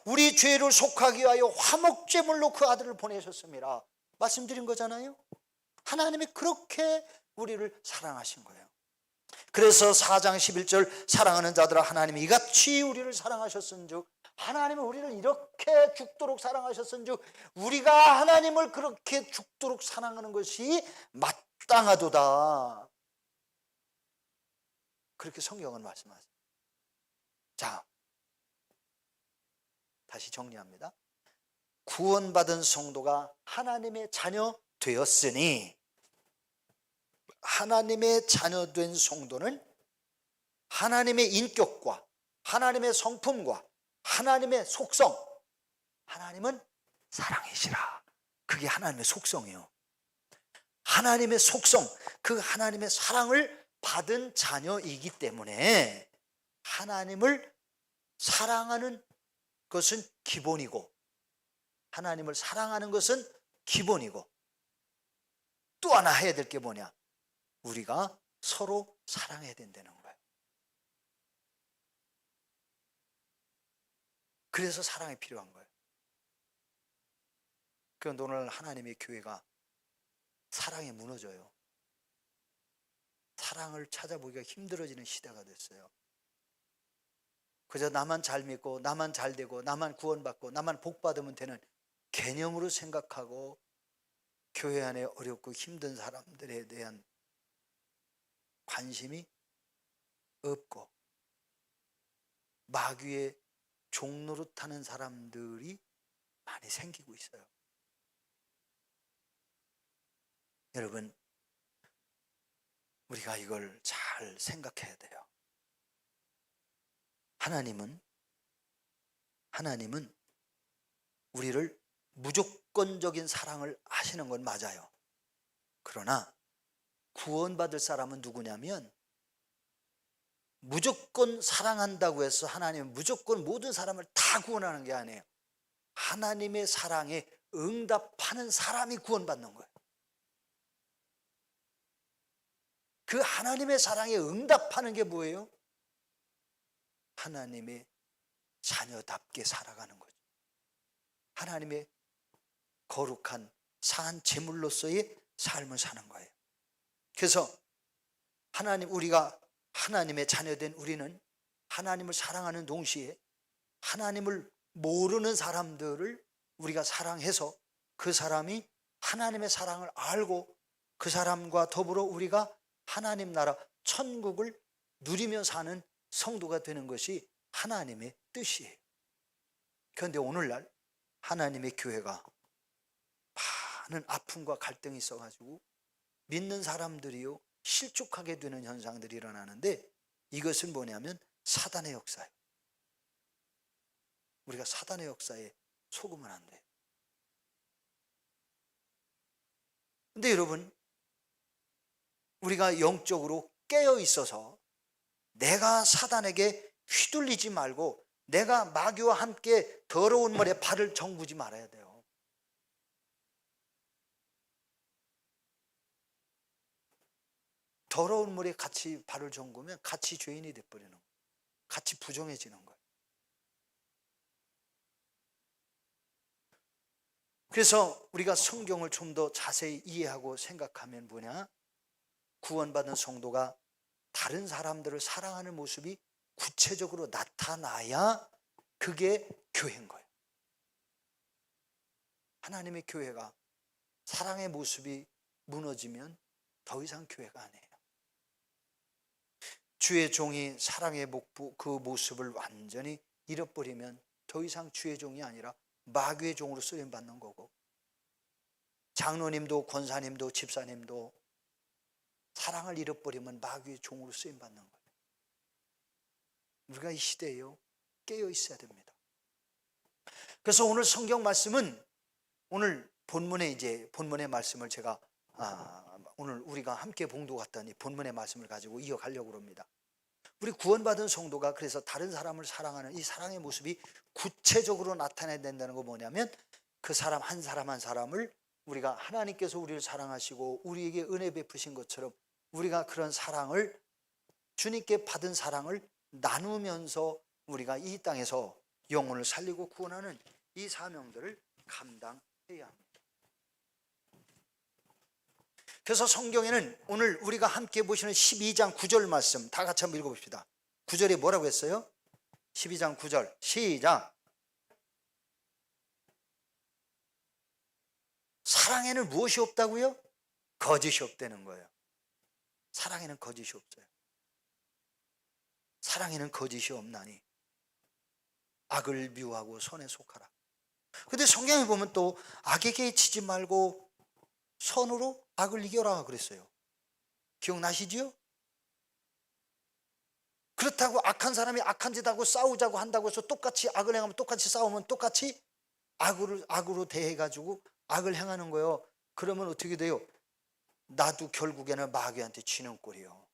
우리 죄를 속하기 위하여 화목제물로 그 아들을 보내셨습니다. 말씀드린 거잖아요. 하나님이 그렇게 우리를 사랑하신 거예요. 그래서 4장 11절 사랑하는 자들아 하나님이 이같이 우리를 사랑하셨은즉, 하나님은 우리를 이렇게 죽도록 사랑하셨은즉 우리가 하나님을 그렇게 죽도록 사랑하는 것이 마땅하도다. 그렇게 성경은 말씀하세요. 자, 다시 정리합니다. 구원받은 성도가 하나님의 자녀 되었으니, 하나님의 자녀된 성도는 하나님의 인격과 하나님의 성품과 하나님의 속성, 하나님은 사랑이시라, 그게 하나님의 속성이에요. 하나님의 속성, 그 하나님의 사랑을 받은 자녀이기 때문에 하나님을 사랑하는 것은 기본이고, 하나님을 사랑하는 것은 기본이고, 또 하나 해야 될 게 뭐냐? 우리가 서로 사랑해야 된다는 거예요. 그래서 사랑이 필요한 거예요. 그런데 오늘 하나님의 교회가 사랑이 무너져요. 사랑을 찾아보기가 힘들어지는 시대가 됐어요. 그저 나만 잘 믿고 나만 잘 되고 나만 구원받고 나만 복받으면 되는 개념으로 생각하고, 교회 안에 어렵고 힘든 사람들에 대한 관심이 없고 마귀의 종노릇하는 사람들이 많이 생기고 있어요. 여러분, 우리가 이걸 잘 생각해야 돼요. 하나님은 우리를 무조건적인 사랑을 하시는 건 맞아요. 그러나 구원받을 사람은 누구냐면, 무조건 사랑한다고 해서 하나님은 무조건 모든 사람을 다 구원하는 게 아니에요. 하나님의 사랑에 응답하는 사람이 구원받는 거예요. 그 하나님의 사랑에 응답하는 게 뭐예요? 하나님의 자녀답게 살아가는 거죠. 하나님의 거룩한 산 제물로서의 삶을 사는 거예요. 그래서 우리가 하나님의 자녀된 우리는 하나님을 사랑하는 동시에 하나님을 모르는 사람들을 우리가 사랑해서 그 사람이 하나님의 사랑을 알고 그 사람과 더불어 우리가 하나님 나라 천국을 누리며 사는 성도가 되는 것이 하나님의 뜻이에요. 그런데 오늘날 하나님의 교회가 많은 아픔과 갈등이 있어가지고 믿는 사람들이요 실족하게 되는 현상들이 일어나는데, 이것은 뭐냐면 사단의 역사예요. 우리가 사단의 역사에 속으면 안 돼요. 근데 여러분, 우리가 영적으로 깨어 있어서 내가 사단에게 휘둘리지 말고 내가 마귀와 함께 더러운 물에 발을 정부지 말아야 돼요. 더러운 물에 같이 발을 정구면 같이 죄인이 돼버리는 거예요. 같이 부정해지는 거예요. 그래서 우리가 성경을 좀 더 자세히 이해하고 생각하면 뭐냐? 구원받은 성도가 다른 사람들을 사랑하는 모습이 구체적으로 나타나야 그게 교회인 거예요. 하나님의 교회가 사랑의 모습이 무너지면 더 이상 교회가 아니에요. 주의 종이 사랑의 목부 그 모습을 완전히 잃어버리면 더 이상 주의 종이 아니라 마귀의 종으로 쓰임받는 거고, 장로님도 권사님도 집사님도 사랑을 잃어버리면 마귀의 종으로 쓰임받는 거예요. 우리가 이 시대에요 깨어 있어야 됩니다. 그래서 오늘 성경 말씀은, 오늘 본문의 말씀을 제가 오늘 우리가 함께 봉독했던 이 본문의 말씀을 가지고 이어가려고 합니다. 우리 구원받은 성도가 그래서 다른 사람을 사랑하는 이 사랑의 모습이 구체적으로 나타나야 된다는 거 뭐냐면 그 사람 한 사람 한 사람을 우리가 하나님께서 우리를 사랑하시고 우리에게 은혜 베푸신 것처럼 우리가 그런 사랑을 주님께 받은 사랑을 나누면서 우리가 이 땅에서 영혼을 살리고 구원하는 이 사명들을 감당해야 합니다. 그래서 성경에는 오늘 우리가 함께 보시는 12장 9절 말씀 다 같이 한번 읽어봅시다. 9절에 뭐라고 했어요? 12장 9절 시작. 사랑에는 무엇이 없다고요? 거짓이 없다는 거예요. 사랑에는 거짓이 없어요. 사랑에는 거짓이 없나니 악을 미워하고 선에 속하라. 근데 성경에 보면 또 악에게 치지 말고 선으로 악을 이겨라 그랬어요. 기억나시지요? 그렇다고 악한 사람이 악한 짓 하고 싸우자고 한다고 해서 똑같이 악을 행하면 똑같이 싸우면 똑같이 악으로 대해가지고 악을 행하는 거예요. 그러면 어떻게 돼요? 나도 결국에는 마귀한테 지는 꼴이에요.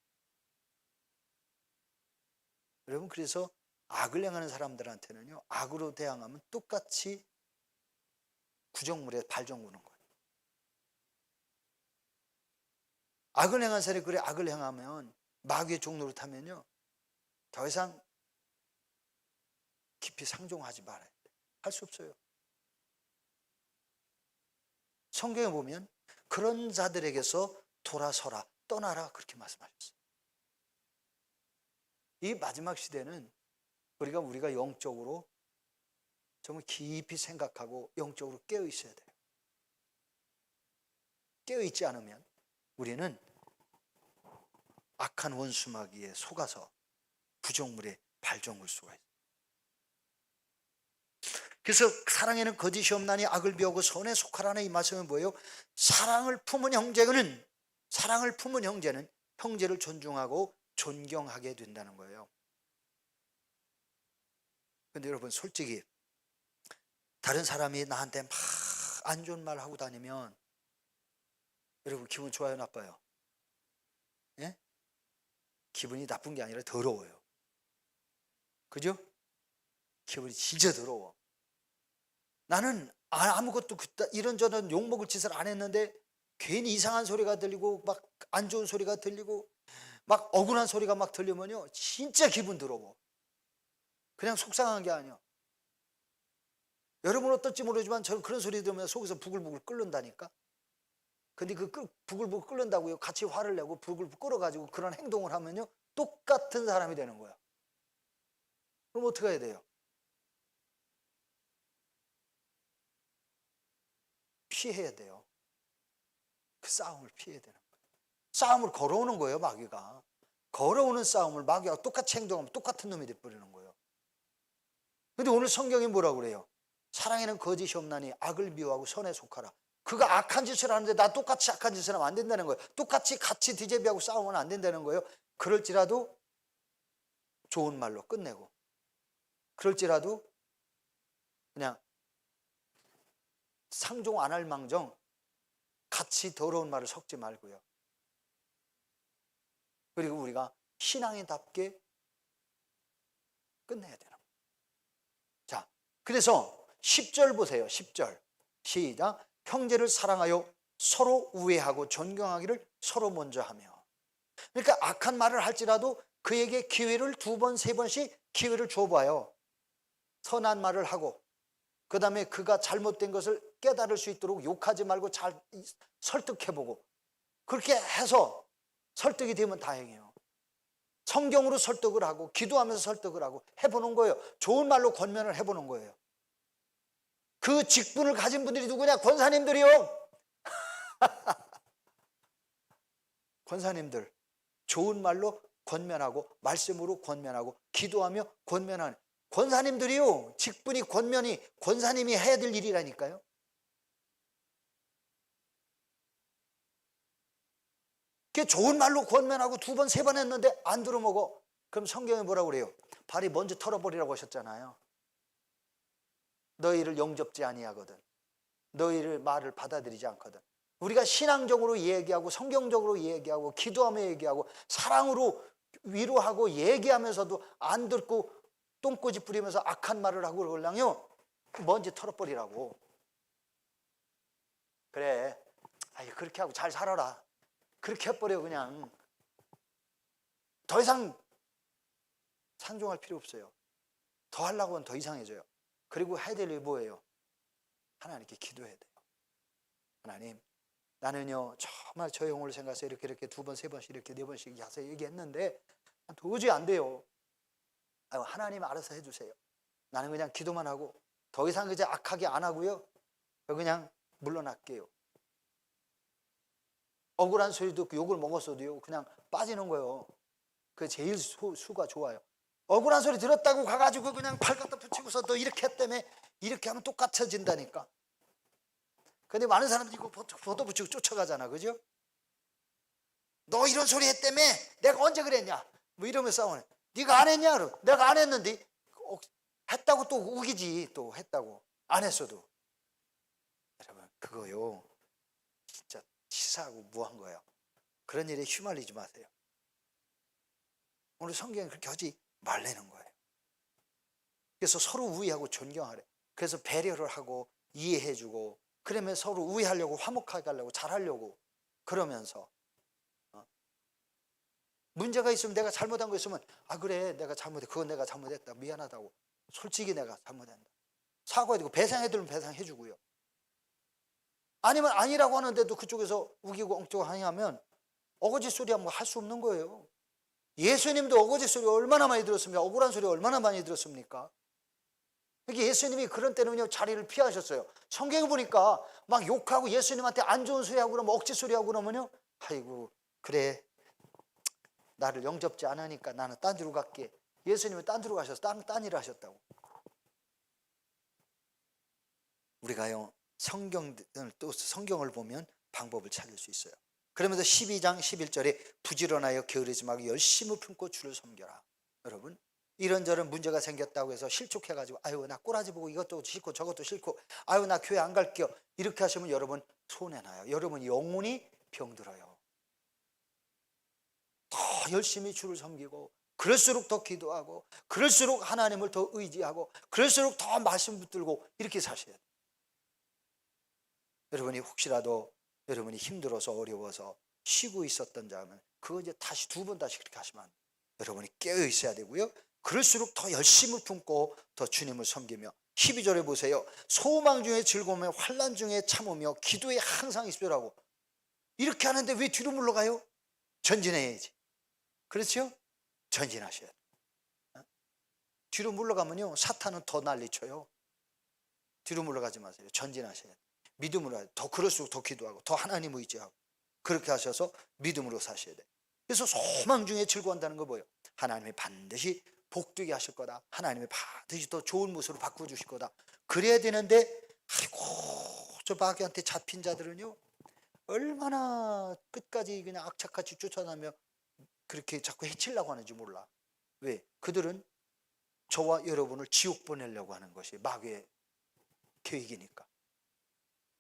여러분, 그래서 악을 행하는 사람들한테는요, 악으로 대항하면 똑같이 구정물에 발정구는 거예요. 악을 행한 사람이 그래 악을 행하면 마귀의 종로를 타면요, 더 이상 깊이 상종하지 말아야 돼요. 할 수 없어요. 성경에 보면 그런 자들에게서 돌아서라, 떠나라 그렇게 말씀하셨어요. 이 마지막 시대는 우리가 영적으로 정말 깊이 생각하고 영적으로 깨어 있어야 돼요. 깨어 있지 않으면 우리는 악한 원수마귀에 속아서 부정물에 발정을 수가 있어요. 그래서 사랑에는 거짓이 없나니 악을 비하고 선에 속하라는 이 말씀은 뭐예요? 사랑을 품은 형제는 형제를 존중하고 존경하게 된다는 거예요. 그런데 여러분, 솔직히 다른 사람이 나한테 막 안 좋은 말 하고 다니면 여러분 기분 좋아요, 나빠요? 예? 기분이 나쁜 게 아니라 더러워요. 그죠? 기분이 진짜 더러워. 나는 아무것도 이런저런 욕먹을 짓을 안 했는데 괜히 이상한 소리가 들리고 막 안 좋은 소리가 들리고 막 억울한 소리가 막 들리면요, 진짜 기분 더러워. 그냥 속상한 게 아니야. 여러분 어떨지 모르지만 저는 그런 소리 들으면 속에서 부글부글 끓는다니까. 근데 그 부글부글 끓는다고요, 같이 화를 내고 부글부글 끓어가지고 그런 행동을 하면요, 똑같은 사람이 되는 거야. 그럼 어떻게 해야 돼요? 피해야 돼요. 그 싸움을 피해야 되는 거예요. 싸움을 걸어오는 거예요, 마귀가. 걸어오는 싸움을 마귀가 똑같이 행동하면 똑같은 놈이 돼버리는 거예요. 근데 오늘 성경이 뭐라고 그래요? 사랑에는 거짓이 없나니 악을 미워하고 선에 속하라. 그가 악한 짓을 하는데 나 똑같이 악한 짓을 하면 안 된다는 거예요. 똑같이 같이 디제비하고 싸우면 안 된다는 거예요. 그럴지라도 좋은 말로 끝내고, 그럴지라도 그냥 상종 안 할 망정 같이 더러운 말을 섞지 말고요. 그리고 우리가 신앙인답게 끝내야 되는 거예요. 자, 그래서 10절 보세요. 10절 시작. 형제를 사랑하여 서로 우애하고 존경하기를 서로 먼저 하며. 그러니까 악한 말을 할지라도 그에게 기회를 2번, 3번씩 기회를 줘봐요. 선한 말을 하고, 그 다음에 그가 잘못된 것을 깨달을 수 있도록 욕하지 말고 잘 설득해보고, 그렇게 해서 설득이 되면 다행이에요. 성경으로 설득을 하고 기도하면서 설득을 하고 해보는 거예요. 좋은 말로 권면을 해보는 거예요. 그 직분을 가진 분들이 누구냐? 권사님들이요. 권사님들, 좋은 말로 권면하고 말씀으로 권면하고 기도하며 권면하는 권사님들이요. 직분이 권면이 권사님이 해야 될 일이라니까요. 좋은 말로 권면하고 2번, 3번 했는데 안 들어먹어. 그럼 성경에 뭐라고 그래요? 발이 먼저 털어버리라고 하셨잖아요. 너희를 영접지 아니하거든. 너희를 말을 받아들이지 않거든. 우리가 신앙적으로 얘기하고 성경적으로 얘기하고 기도하며 얘기하고 사랑으로 위로하고 얘기하면서도 안 듣고 똥꼬집 부리면서 악한 말을 하고 그러려면 먼지 털어버리라고. 그래, 아이 그렇게 하고 잘 살아라. 그렇게 해버려. 그냥 더 이상 상종할 필요 없어요. 더 하려고 하면 더 이상해져요. 그리고 해야 될 일이 뭐예요? 하나님께 기도해야 돼요. 하나님, 나는요 정말 저 영혼을 생각해서 이렇게 두 번, 세 번씩 이렇게 네 번씩 해서 얘기했는데 도저히 안 돼요. 아유, 하나님 알아서 해주세요. 나는 그냥 기도만 하고 더 이상 이제 악하게 안 하고요, 그냥 물러날게요. 억울한 소리도 듣고 욕을 먹었어도요 그냥 빠지는 거예요. 그게 제일 수가 좋아요. 억울한 소리 들었다고 가가지고 그냥 팔 갖다 붙이고서 너 이렇게 했다며, 이렇게 하면 똑같아진다니까. 근데 많은 사람들이 이거 보도 붙이고 쫓아가잖아, 그죠? 너 이런 소리 했다며, 내가 언제 그랬냐, 뭐 이러면서 싸우네. 네가 안 했냐? 내가 안 했는데. 했다고 또 우기지. 또 했다고 안 했어도. 여러분, 그거요 진짜 치사하고 무한 거예요. 그런 일에 휘말리지 마세요. 오늘 성경이 그렇게 하지 말라는 거예요. 그래서 서로 우애하고 존경하래. 그래서 배려를 하고 이해해주고, 그러면 서로 우애하려고, 화목하게 하려고, 잘하려고 그러면서, 문제가 있으면, 내가 잘못한 거 있으면 아 그래 내가 잘못해, 그건 내가 잘못했다, 미안하다고 솔직히 내가 잘못했다 사과해야 되고, 배상해 주면 배상해주고요. 아니면 아니라고 하는데도 그쪽에서 우기고 엉뚱하고 하면 어거지 소리 하면 할 수 없는 거예요. 예수님도 어거지 소리 얼마나 많이 들었습니까? 억울한 소리 얼마나 많이 들었습니까? 그러니까 예수님이 그런 때는요 자리를 피하셨어요. 성경에 보니까 막 욕하고 예수님한테 안 좋은 소리 하고 그러면, 억지 소리 하고 그러면요, 아이고 그래 나를 영접지 않으니까 나는 딴 데로 갈게. 예수님은 딴 데로 가셔서 딴 일을 하셨다고. 우리가요 성경을 보면 방법을 찾을 수 있어요. 그러면서 12장 11절에 부지런하여 게으르지 말고 열심을 품고 주를 섬겨라. 여러분, 이런저런 문제가 생겼다고 해서 실족해가지고 아유 나 꼬라지 보고 이것도 싫고 저것도 싫고 아유 나 교회 안 갈게요, 이렇게 하시면 여러분 손해나요. 여러분 영혼이 병들어요. 더 열심히 주를 섬기고, 그럴수록 더 기도하고, 그럴수록 하나님을 더 의지하고, 그럴수록 더 말씀 붙들고 이렇게 사셔야 돼요. 여러분이 혹시라도 여러분이 힘들어서 어려워서 쉬고 있었던 자면 그거 이제 다시 두 번 다시 그렇게 하시면 안 돼요. 여러분이 깨어 있어야 되고요, 그럴수록 더 열심을 품고 더 주님을 섬기며, 12절에 보세요. 소망 중에 즐거우며 환난 중에 참으며 기도에 항상 있으라고. 이렇게 하는데 왜 뒤로 물러가요? 전진해야지. 그렇죠? 전진하셔야 돼요. 뒤로 물러가면요 사탄은 더 난리쳐요. 뒤로 물러가지 마세요. 전진하셔야 돼요. 믿음으로 더, 그럴수록 더 기도하고 더 하나님 의지하고 그렇게 하셔서 믿음으로 사셔야 돼요. 그래서 소망 중에 즐거워한다는 거 뭐예요? 하나님이 반드시 복되게 하실 거다, 하나님이 반드시 더 좋은 모습으로 바꿔주실 거다, 그래야 되는데, 아이고 저 마귀한테 잡힌 자들은요 얼마나 끝까지 그냥 악착같이 쫓아다니며 그렇게 자꾸 해치려고 하는지 몰라. 왜? 그들은 저와 여러분을 지옥 보내려고 하는 것이 마귀의 계획이니까.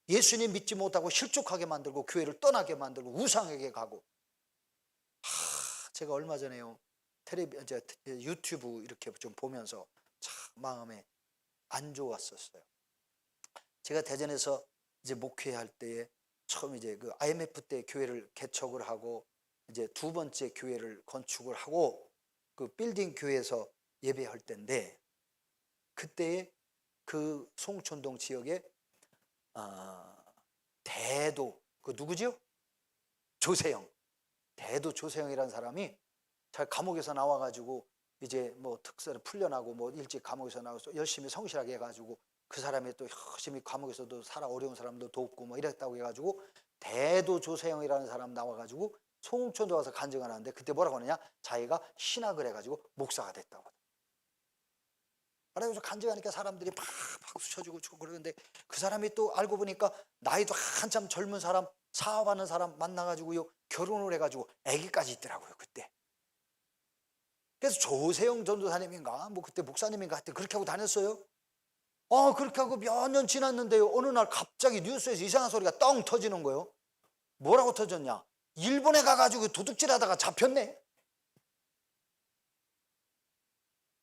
예수님 믿지 못하고 실족하게 만들고, 교회를 떠나게 만들고, 우상에게 가고. 제가 얼마 전에요 유튜브 이렇게 좀 보면서 참 마음에 안 좋았었어요. 제가 대전에서 이제 목회할 때에 처음 이제 그 IMF 때 교회를 개척을 하고 이제 두 번째 교회를 건축을 하고 그 빌딩 교회에서 예배할 때인데, 그때에 그 송촌동 지역에 대도, 그 누구죠? 조세영, 대도 조세영이라는 사람이 잘 감옥에서 나와가지고 이제 뭐 특사를 풀려나고 뭐 일찍 감옥에서 나와서 열심히 성실하게 해가지고, 그 사람이 또 열심히 감옥에서도 살아 어려운 사람도 돕고 뭐 이랬다고 해가지고 대도 조세영이라는 사람 나와가지고 송촌도 와서 간증을 하는데, 그때 뭐라고 하느냐, 자기가 신학을 해가지고 목사가 됐다고. 그래서 간증하니까 사람들이 막 박수 쳐주고 그러는데, 그 사람이 또 알고 보니까 나이도 한참 젊은 사람, 사업하는 사람 만나가지고요 결혼을 해가지고 아기까지 있더라고요 그때. 그래서 조세영 전도사님인가 뭐 그때 목사님인가 하여튼 그렇게 하고 다녔어요. 그렇게 하고 몇 년 지났는데요, 어느 날 갑자기 뉴스에서 이상한 소리가 떵 터지는 거예요. 뭐라고 터졌냐, 일본에 가가지고 도둑질하다가 잡혔네.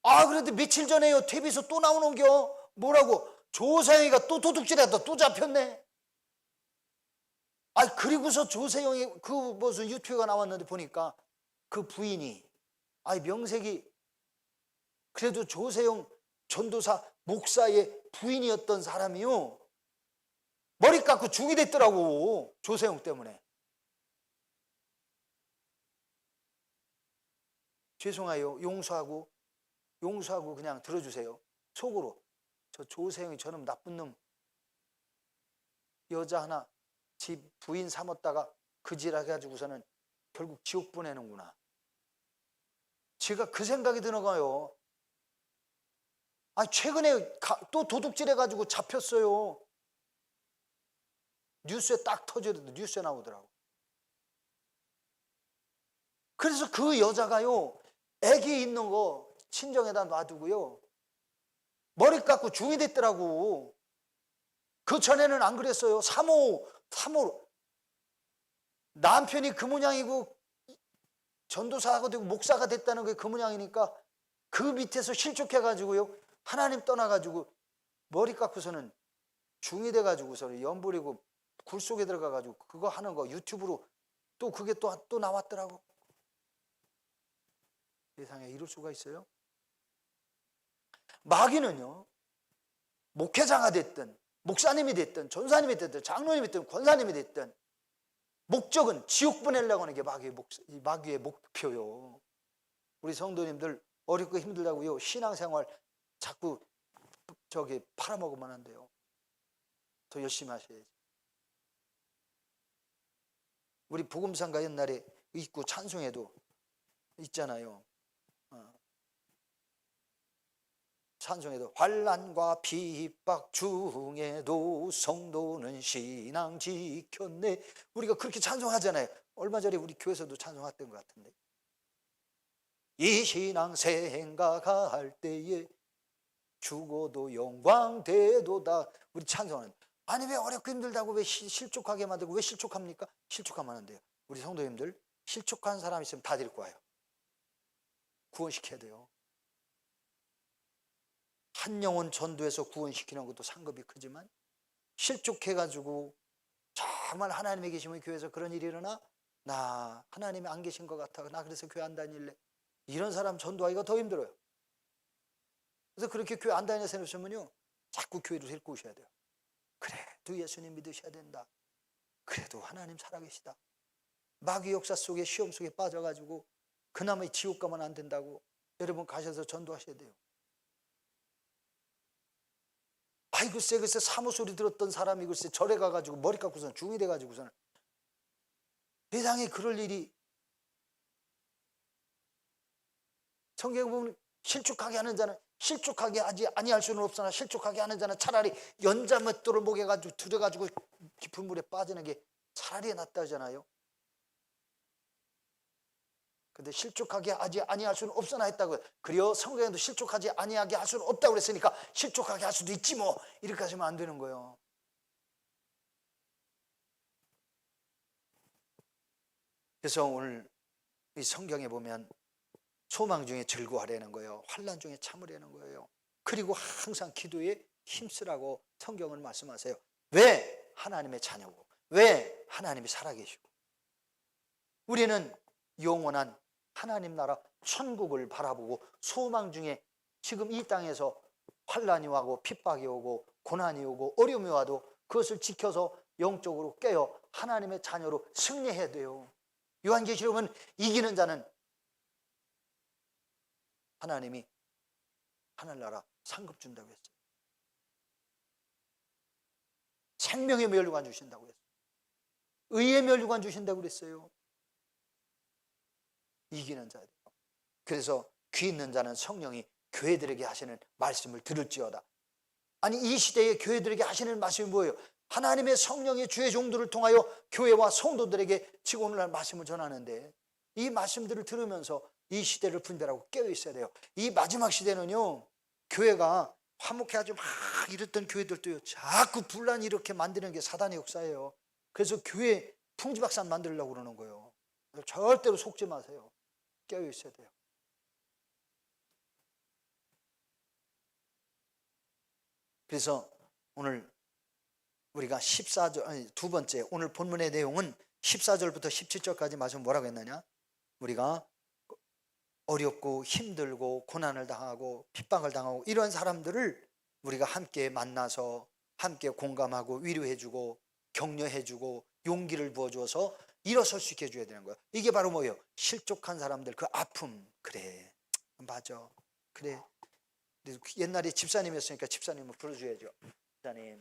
아, 그런데 며칠 전에요 TV에서 또 나오는겨. 뭐라고? 조세영이가 또 도둑질하다 또 잡혔네. 아, 그리고서 조세영이 그 무슨 유튜브가 나왔는데 보니까 그 부인이, 아이 명색이 그래도 조세영 전도사 목사의 부인이었던 사람이요, 머리 깎고 중이 됐더라고, 조세영 때문에. 죄송해요. 용서하고 그냥 들어주세요. 속으로 저 조세영이 저놈 나쁜 놈 여자 하나 집 부인 삼았다가 그지라 가지고서는 결국 지옥 보내는구나. 제가 그 생각이 드는 거예요. 아, 최근에 또 도둑질해 가지고 잡혔어요. 뉴스에 딱 터지더라도 뉴스에 나오더라고. 그래서 그 여자가요, 애기 있는 거 친정에다 놔두고요, 머리 깎고 중이 됐더라고. 그 전에는 안 그랬어요. 사모 남편이 그 모양이고 전도사가 되고 목사가 됐다는 게 그 모양이니까 그 밑에서 실족해가지고요, 하나님 떠나가지고 머리 깎고서는 중이 돼가지고서는 연불이고 굴 속에 들어가가지고 그거 하는 거 유튜브로 또 그게 또 나왔더라고. 세상에 이럴 수가 있어요? 마귀는요, 목회자가 됐든 목사님이 됐든 전사님이 됐든 장로님이 됐든 권사님이 됐든 목적은 지옥 보내려고 하는 게 마귀의 목표요. 우리 성도님들 어렵고 힘들다고요 신앙생활 자꾸 팔아먹으면 안 돼요. 더 열심히 하셔야지. 우리 복음상가 옛날에 있고 찬송에도 있잖아요. 찬송에도 환난과 핍박 중에도 성도는 신앙 지켰네. 우리가 그렇게 찬송하잖아요. 얼마 전에 우리 교회에서도 찬송했던 것 같은데, 이 신앙 생각할 때에 죽어도 영광되도다. 우리 찬송하는, 아니 왜 어렵고 힘들다고 왜 실족하게 만들고 왜 실족합니까? 실족하면 안 돼요. 우리 성도님들 실족한 사람 있으면 다 데리고 와요. 구원시켜야 돼요. 한 영혼 전도해서 구원시키는 것도 상급이 크지만 실족해가지고 정말 하나님이 계시면 교회에서 그런 일이 일어나, 나 하나님이 안 계신 것 같아, 나 그래서 교회 안 다닐래, 이런 사람 전도하기가 더 힘들어요. 그래서 그렇게 교회 안 다니시면요 자꾸 교회로 데리고 오셔야 돼요. 그래도 예수님 믿으셔야 된다, 그래도 하나님 살아계시다. 마귀 역사 속에 시험 속에 빠져가지고 그나마 지옥 가면 안 된다고 여러분 가셔서 전도하셔야 돼요. 아이 글쎄 사모 소리 들었던 사람이 글쎄 절에 가가지고 머리 깎고서는 중이 돼가지고서는, 세상에 그럴 일이. 성경에 보면 실족하게 하는 자는 실족하게 하지 아니할 수는 없으나 실족하게 하는 자는 차라리 연자맷돌을 목에가지고 들어가지고 깊은 물에 빠지는 게 차라리 낫다 하잖아요. 근데 실족하게 하지 아니할 수는 없으나 했다고요. 그래요, 성경에도 실족하지 아니하게 할 수는 없다고 그랬으니까 실족하게 할 수도 있지 뭐, 이렇게 하시면 안 되는 거예요. 그래서 오늘 이 성경에 보면 소망 중에 즐거워하라는 거예요. 환난 중에 참으라는 거예요. 그리고 항상 기도에 힘쓰라고 성경은 말씀하세요. 왜? 하나님의 자녀고, 왜? 하나님이 살아계시고, 우리는 영원한 하나님 나라 천국을 바라보고 소망 중에 지금 이 땅에서 환난이 오고 핍박이 오고 고난이 오고 어려움이 와도 그것을 지켜서 영적으로 깨어 하나님의 자녀로 승리해야 돼요. 요한계시록 보면 이기는 자는 하나님이 하늘나라 상급 준다고 했어요. 생명의 멸류관 주신다고 했어요. 의의 멸류관 주신다고 그랬어요. 이기는 자예요. 그래서 귀 있는 자는 성령이 교회들에게 하시는 말씀을 들을지어다. 아니 이 시대에 교회들에게 하시는 말씀이 뭐예요? 하나님의 성령의 주의 종들을 통하여 교회와 성도들에게 지금 오늘날 말씀을 전하는데, 이 말씀들을 들으면서 이 시대를 분별하고 깨어 있어야 돼요. 이 마지막 시대는요, 교회가 화목해가지고 막 이랬던 교회들도요 자꾸 분란 이렇게 만드는 게 사단의 역사예요. 그래서 교회 풍지박산 만들려고 그러는 거예요. 절대로 속지 마세요. 깨어 있어야 돼요. 그래서 오늘 우리가 14절, 아니 두 번째, 오늘 본문의 내용은 14절부터 17절까지 말씀 뭐라고 했느냐? 우리가 어렵고 힘들고 고난을 당하고 핍박을 당하고 이런 사람들을 우리가 함께 만나서 함께 공감하고 위로해주고 격려해주고 용기를 부어줘서 일어설 수 있게 해줘야 되는 거예요. 이게 바로 뭐예요? 실족한 사람들 그 아픔. 그래, 맞아, 그래. 옛날에 집사님이었으니까 집사님을 불러줘야죠. 집사님,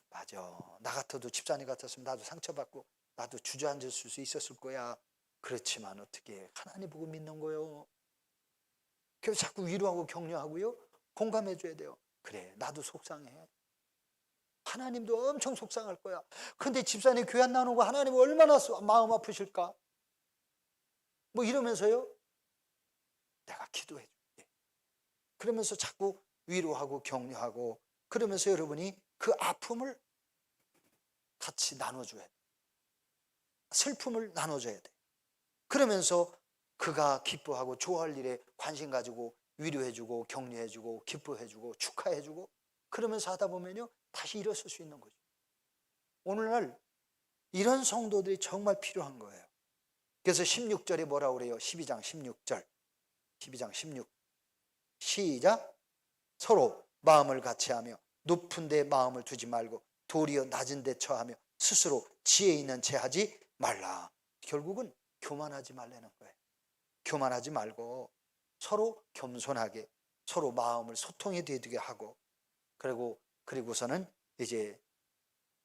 맞아, 나 같아도 집사님 같았으면 나도 상처받고 나도 주저앉을 수 있었을 거야. 그렇지만 어떻게 하나님 보고 믿는 거요. 그래서 자꾸 위로하고 격려하고요, 공감해 줘야 돼요. 그래, 나도 속상해. 하나님도 엄청 속상할 거야. 그런데 집사님 교회 안 나오는 거 하나님 얼마나 마음 아프실까? 뭐 이러면서요, 내가 기도해 줄게. 그러면서 자꾸 위로하고 격려하고, 그러면서 여러분이 그 아픔을 같이 나눠줘야 돼. 슬픔을 나눠줘야 돼. 그러면서 그가 기뻐하고 좋아할 일에 관심 가지고 위로해주고 격려해주고 기뻐해주고 축하해주고, 그러면서 하다 보면요 다시 일어설 수 있는 거죠. 오늘날 이런 성도들이 정말 필요한 거예요. 그래서 16절에 뭐라고 그래요? 12장 16절 12장 16 시작. 서로 마음을 같이하며 높은 데 마음을 두지 말고 도리어 낮은 데 처하며 스스로 지혜 있는 채 하지 말라. 결국은 교만하지 말라는 거예요. 교만하지 말고 서로 겸손하게 서로 마음을 소통에 되게 하고, 그리고서는 이제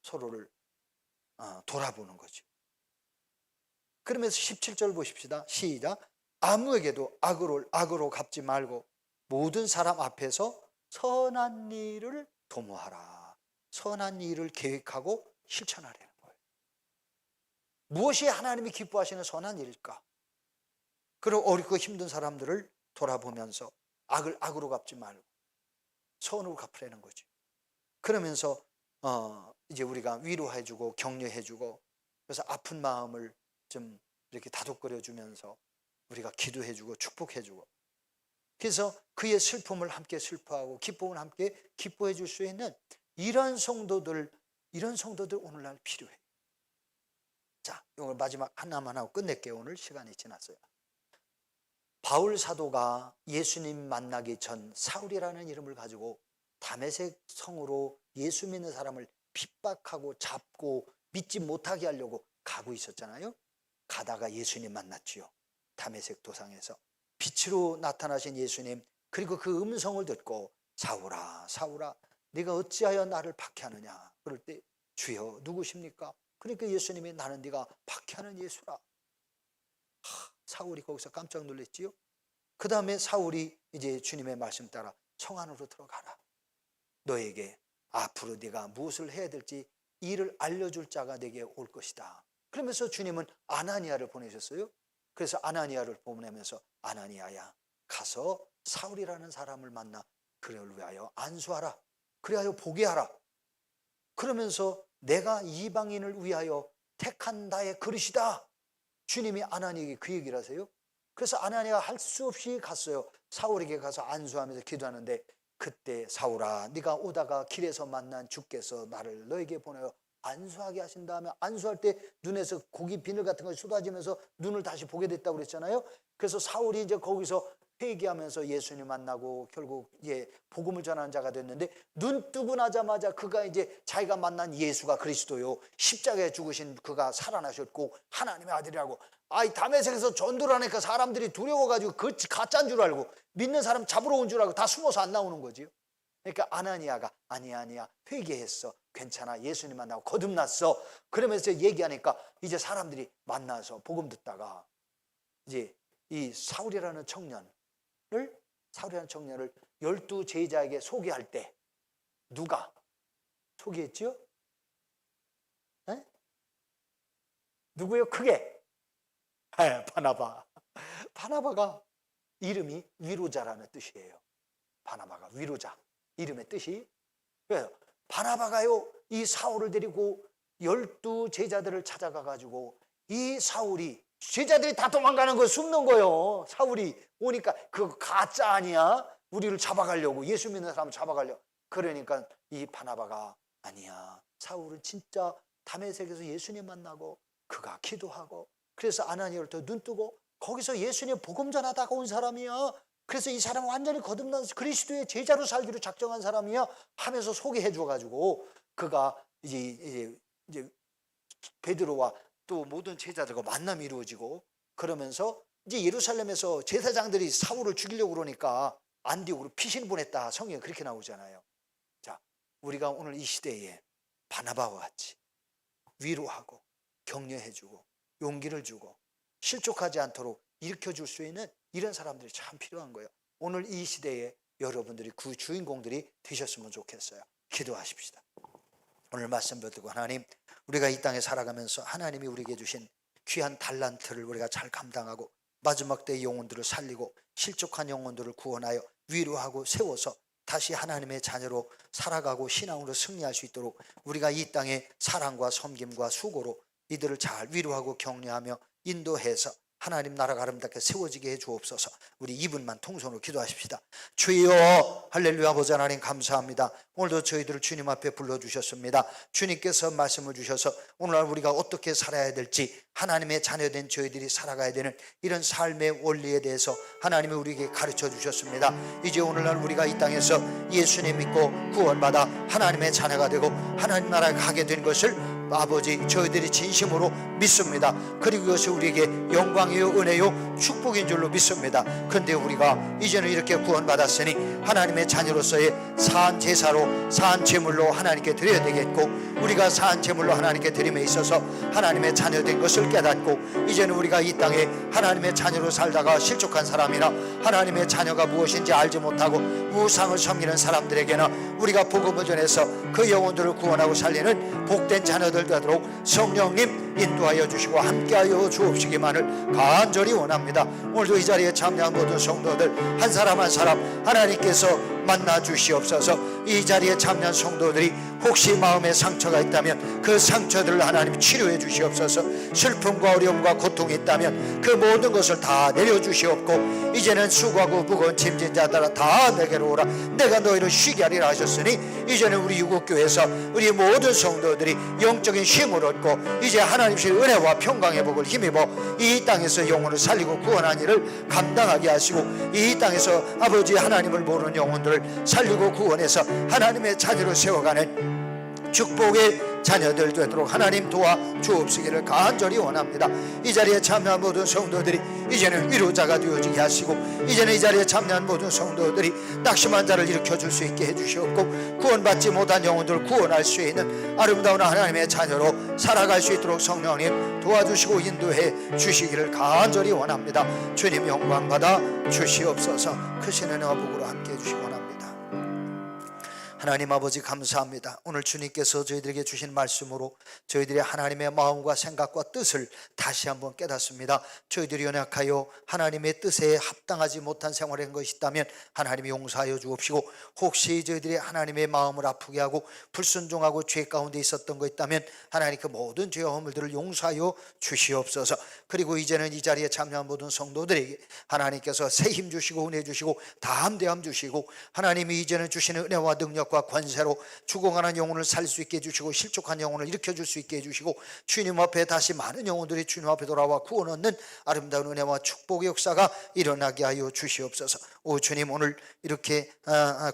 서로를 돌아보는 거죠. 그러면서 17절 보십시다. 시작. 아무에게도 악으로 갚지 말고 모든 사람 앞에서 선한 일을 도모하라. 선한 일을 계획하고 실천하라는 거예요. 무엇이 하나님이 기뻐하시는 선한 일일까? 그리고 어렵고 힘든 사람들을 돌아보면서 악으로 갚지 말고 선으로 갚으라는 거죠. 그러면서 이제 우리가 위로해주고 격려해주고, 그래서 아픈 마음을 좀 이렇게 다독거려주면서 우리가 기도해주고 축복해주고, 그래서 그의 슬픔을 함께 슬퍼하고 기쁨을 함께 기뻐해 줄 수 있는 이런 성도들 오늘날 필요해. 자, 오늘 마지막 하나만 하고 끝낼게요. 오늘 시간이 지났어요. 바울 사도가 예수님 만나기 전 사울이라는 이름을 가지고 다메섹 성으로 예수 믿는 사람을 핍박하고 잡고 믿지 못하게 하려고 가고 있었잖아요. 가다가 예수님 만났지요. 다메섹 도상에서 빛으로 나타나신 예수님, 그리고 그 음성을 듣고 사울아 사울아 네가 어찌하여 나를 박해하느냐. 그럴 때 주여 누구십니까? 그러니까 예수님이 나는 네가 박해하는 예수라. 사울이 거기서 깜짝 놀랐지요. 그 다음에 사울이 이제 주님의 말씀 따라 성 안으로 들어가라. 너에게 앞으로 네가 무엇을 해야 될지 이를 알려줄 자가 내게 올 것이다. 그러면서 주님은 아나니아를 보내셨어요. 그래서 아나니아를 보내면서 아나니아야 가서 사울이라는 사람을 만나 그를 위하여 안수하라. 그리하여 보게 하라. 그러면서 내가 이방인을 위하여 택한 나의 그릇이다. 주님이 아나니에게 그 얘기를 하세요. 그래서 아나니아가 할 수 없이 갔어요. 사울에게 가서 안수하면서 기도하는데, 그때 사울아 네가 오다가 길에서 만난 주께서 나를 너에게 보내어 안수하게 하신 다음에, 안수할 때 눈에서 고기 비늘 같은 것이 쏟아지면서 눈을 다시 보게 됐다고 그랬잖아요. 그래서 사울이 이제 거기서 회개하면서 예수님 만나고 결국 복음을 전하는 자가 됐는데, 눈 뜨고 나자마자 그가 이제 자기가 만난 예수가 그리스도요, 십자가에 죽으신 그가 살아나셨고 하나님의 아들이라고, 다메섹에서 전도를 하니까 사람들이 두려워가지고 그 가짜인 줄 알고 믿는 사람 잡으러 온 줄 알고 다 숨어서 안 나오는 거지요. 그러니까 아나니아가 아니야 회개했어, 괜찮아, 예수님 만나고 거듭났어. 그러면서 얘기하니까 이제 사람들이 만나서 복음 듣다가 이제 이 사울이라는 청년을 12 제자에게 소개할 때 누가 소개했지요? 에? 누구요? 크게 바나바가 이름이 위로자라는 뜻이에요. 바나바가 위로자, 이름의 뜻이. 그래서 바나바가요 이 사울을 데리고 12 제자들을 찾아가 가지고, 이 사울이 제자들이 다 도망가는 거 숨는 거예요. 사울이 오니까 그거 가짜 아니야? 우리를 잡아가려고, 예수 믿는 사람 잡아가려고. 그러니까 이 바나바가 아니야, 사울은 진짜 다메섹에서 예수님 만나고 그가 기도하고 그래서 아나니아를 더 눈뜨고 거기서 예수님 복음 전하다가 온 사람이야. 그래서 이 사람은 완전히 거듭난 그리스도의 제자로 살기로 작정한 사람이야 하면서 소개해 줘가지고 그가 이제 베드로와 또 모든 제자들과 만남이 이루어지고 그러면서 이제 예루살렘에서 제사장들이 사울을 죽이려고 그러니까 안디옥으로 피신을 보냈다. 성경에 그렇게 나오잖아요. 자, 우리가 오늘 이 시대에 바나바와 같이 위로하고 격려해주고 용기를 주고 실족하지 않도록 일으켜줄 수 있는 이런 사람들이 참 필요한 거예요. 오늘 이 시대에 여러분들이 그 주인공들이 되셨으면 좋겠어요. 기도하십시다. 오늘 말씀 듣고 하나님, 우리가 이 땅에 살아가면서 하나님이 우리에게 주신 귀한 달란트를 우리가 잘 감당하고 마지막 때의 영혼들을 살리고 실족한 영혼들을 구원하여 위로하고 세워서 다시 하나님의 자녀로 살아가고 신앙으로 승리할 수 있도록 우리가 이 땅에 사랑과 섬김과 수고로 이들을 잘 위로하고 격려하며 인도해서 하나님 나라가 아름답게 세워지게 해 주옵소서. 우리 2분만 통성으로 기도하십시다. 주여, 할렐루야. 아버지 하나님 감사합니다. 오늘도 저희들을 주님 앞에 불러주셨습니다. 주님께서 말씀을 주셔서 오늘날 우리가 어떻게 살아야 될지 하나님의 자녀된 저희들이 살아가야 되는 이런 삶의 원리에 대해서 하나님이 우리에게 가르쳐 주셨습니다. 이제 오늘날 우리가 이 땅에서 예수님 믿고 구원받아 하나님의 자녀가 되고 하나님 나라에 가게 된 것을 아버지 저희들이 진심으로 믿습니다. 그리고 그것이 우리에게 영광이요 은혜요 축복인 줄로 믿습니다. 그런데 우리가 이제는 이렇게 구원받았으니 하나님의 자녀로서의 사한 제사로 사한 제물로 하나님께 드려야 되겠고 우리가 사한 제물로 하나님께 드림에 있어서 하나님의 자녀된 것을 깨닫고 이제는 우리가 이 땅에 하나님의 자녀로 살다가 실족한 사람이나 하나님의 자녀가 무엇인지 알지 못하고 우상을 섬기는 사람들에게는 우리가 복음을 전해서 그 영혼들을 구원하고 살리는 복된 자녀들 되도록 성령님 인도하여 주시고 함께하여 주옵시기만을 간절히 원합니다. 오늘도 이 자리에 참여한 모든 성도들 한 사람 한 사람 하나님께서 만나 주시옵소서. 이 자리에 참여한 성도들이 혹시 마음에 상처가 있다면 그 상처들을 하나님 치료해 주시옵소서. 슬픔과 어려움과 고통이 있다면 그 모든 것을 다 내려주시옵고 이제는 수고하고 무거운 짐진 자들아 다 내게로 오라. 내가 너희를 쉬게 하리라 하셨으니 이제는 우리 유국교회에서 우리 모든 성도들이 영적인 쉼을 얻고 이제 하나님의 은혜와 평강의 복을 힘입어 이 땅에서 영혼을 살리고 구원한 일을 감당하게 하시고 이 땅에서 아버지 하나님을 모르는 영혼들을 살리고 구원해서 하나님의 자녀로 세워가는 축복의 자녀들 되도록 하나님 도와 주옵시기를 간절히 원합니다. 이 자리에 참여한 모든 성도들이 이제는 위로자가 되어지게 하시고 이제는 이 자리에 참여한 모든 성도들이 낙심한 자를 일으켜줄 수 있게 해주시옵고 구원받지 못한 영혼들을 구원할 수 있는 아름다운 하나님의 자녀로 살아갈 수 있도록 성령님 도와주시고 인도해 주시기를 간절히 원합니다. 주님 영광받아 주시옵소서. 크신 은혜와 복으로 함께해 주시기 원합니다. 하나님 아버지 감사합니다. 오늘 주님께서 저희들에게 주신 말씀으로 저희들의 하나님의 마음과 생각과 뜻을 다시 한번 깨닫습니다. 저희들이 연약하여 하나님의 뜻에 합당하지 못한 생활을 한 것이 있다면 하나님이 용서하여 주옵시고 혹시 저희들이 하나님의 마음을 아프게 하고 불순종하고 죄 가운데 있었던 것 있다면 하나님 그 모든 죄와 허물들을 용서하여 주시옵소서. 그리고 이제는 이 자리에 참여한 모든 성도들에게 하나님께서 새 힘 주시고 은혜 주시고 담대함 주시고 하나님이 이제는 주시는 은혜와 능력 과 권세로 죽어가는 영혼을 살릴 수 있게 해주시고 실족한 영혼을 일으켜줄 수 있게 해주시고 주님 앞에 다시 많은 영혼들이 주님 앞에 돌아와 구원 얻는 아름다운 은혜와 축복의 역사가 일어나게 하여 주시옵소서. 오 주님, 오늘 이렇게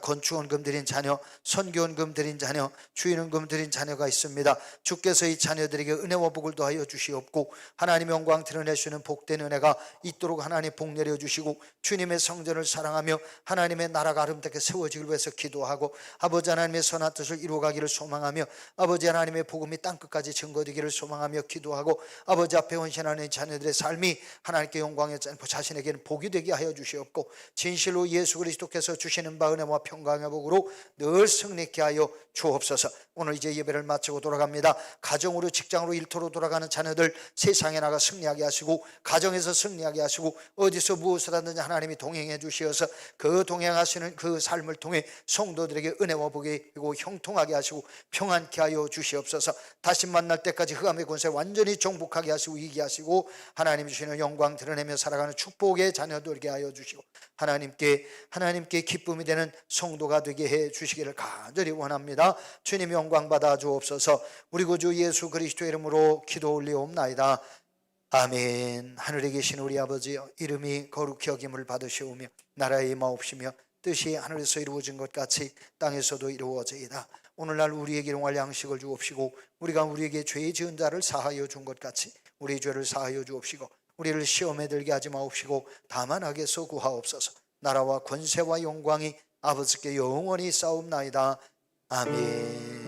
건축원금 드린 자녀, 선교원금 드린 자녀, 주인원금 드린 자녀가 있습니다. 주께서 이 자녀들에게 은혜와 복을 더하여 주시옵고 하나님의 영광 드러내시는 복된 은혜가 있도록 하나님 복 내려주시고 주님의 성전을 사랑하며 하나님의 나라가 아름답게 세워지길 위해서 기도하고 아버지 하나님의 선한 뜻을 이루어가기를 소망하며 아버지 하나님의 복음이 땅끝까지 증거되기를 소망하며 기도하고 아버지 앞에 헌신하는 자녀들의 삶이 하나님께 영광의 자신에게는 복이 되게 하여 주시옵고 진실로 예수 그리스도께서 주시는 바 은혜와 평강의 복으로 늘 승리케 하여 주옵소서. 오늘 이제 예배를 마치고 돌아갑니다. 가정으로 직장으로 일터로 돌아가는 자녀들 세상에 나가 승리하게 하시고 가정에서 승리하게 하시고 어디서 무엇을 하든지 하나님이 동행해 주시어서 그 동행하시는 그 삶을 통해 성도들에게 은혜 은혜와 복이 그리고 형통하게 하시고 평안케 하여 주시옵소서. 다시 만날 때까지 흑암의 권세 완전히 정복하게 하시고 이기게 하시고 하나님 주시는 영광 드러내며 살아가는 축복의 자녀들에게 하여 주시고 하나님께 기쁨이 되는 성도가 되게 해 주시기를 간절히 원합니다. 주님 영광 받아 주옵소서. 우리 구주 예수 그리스도의 이름으로 기도 올리옵나이다. 아멘. 하늘에 계신 우리 아버지여, 이름이 거룩히 여김을 받으시오며 나라의 임하옵시며 뜻이 하늘에서 이루어진 것 같이 땅에서도 이루어지이다. 오늘날 우리에게 일용할 양식을 주옵시고 우리가 우리에게 죄 지은 자를 사하여 준 것 같이 우리 죄를 사하여 주옵시고 우리를 시험에 들게 하지 마옵시고 다만 악에서 구하옵소서. 나라와 권세와 영광이 아버지께 영원히 싸움나이다. 아멘.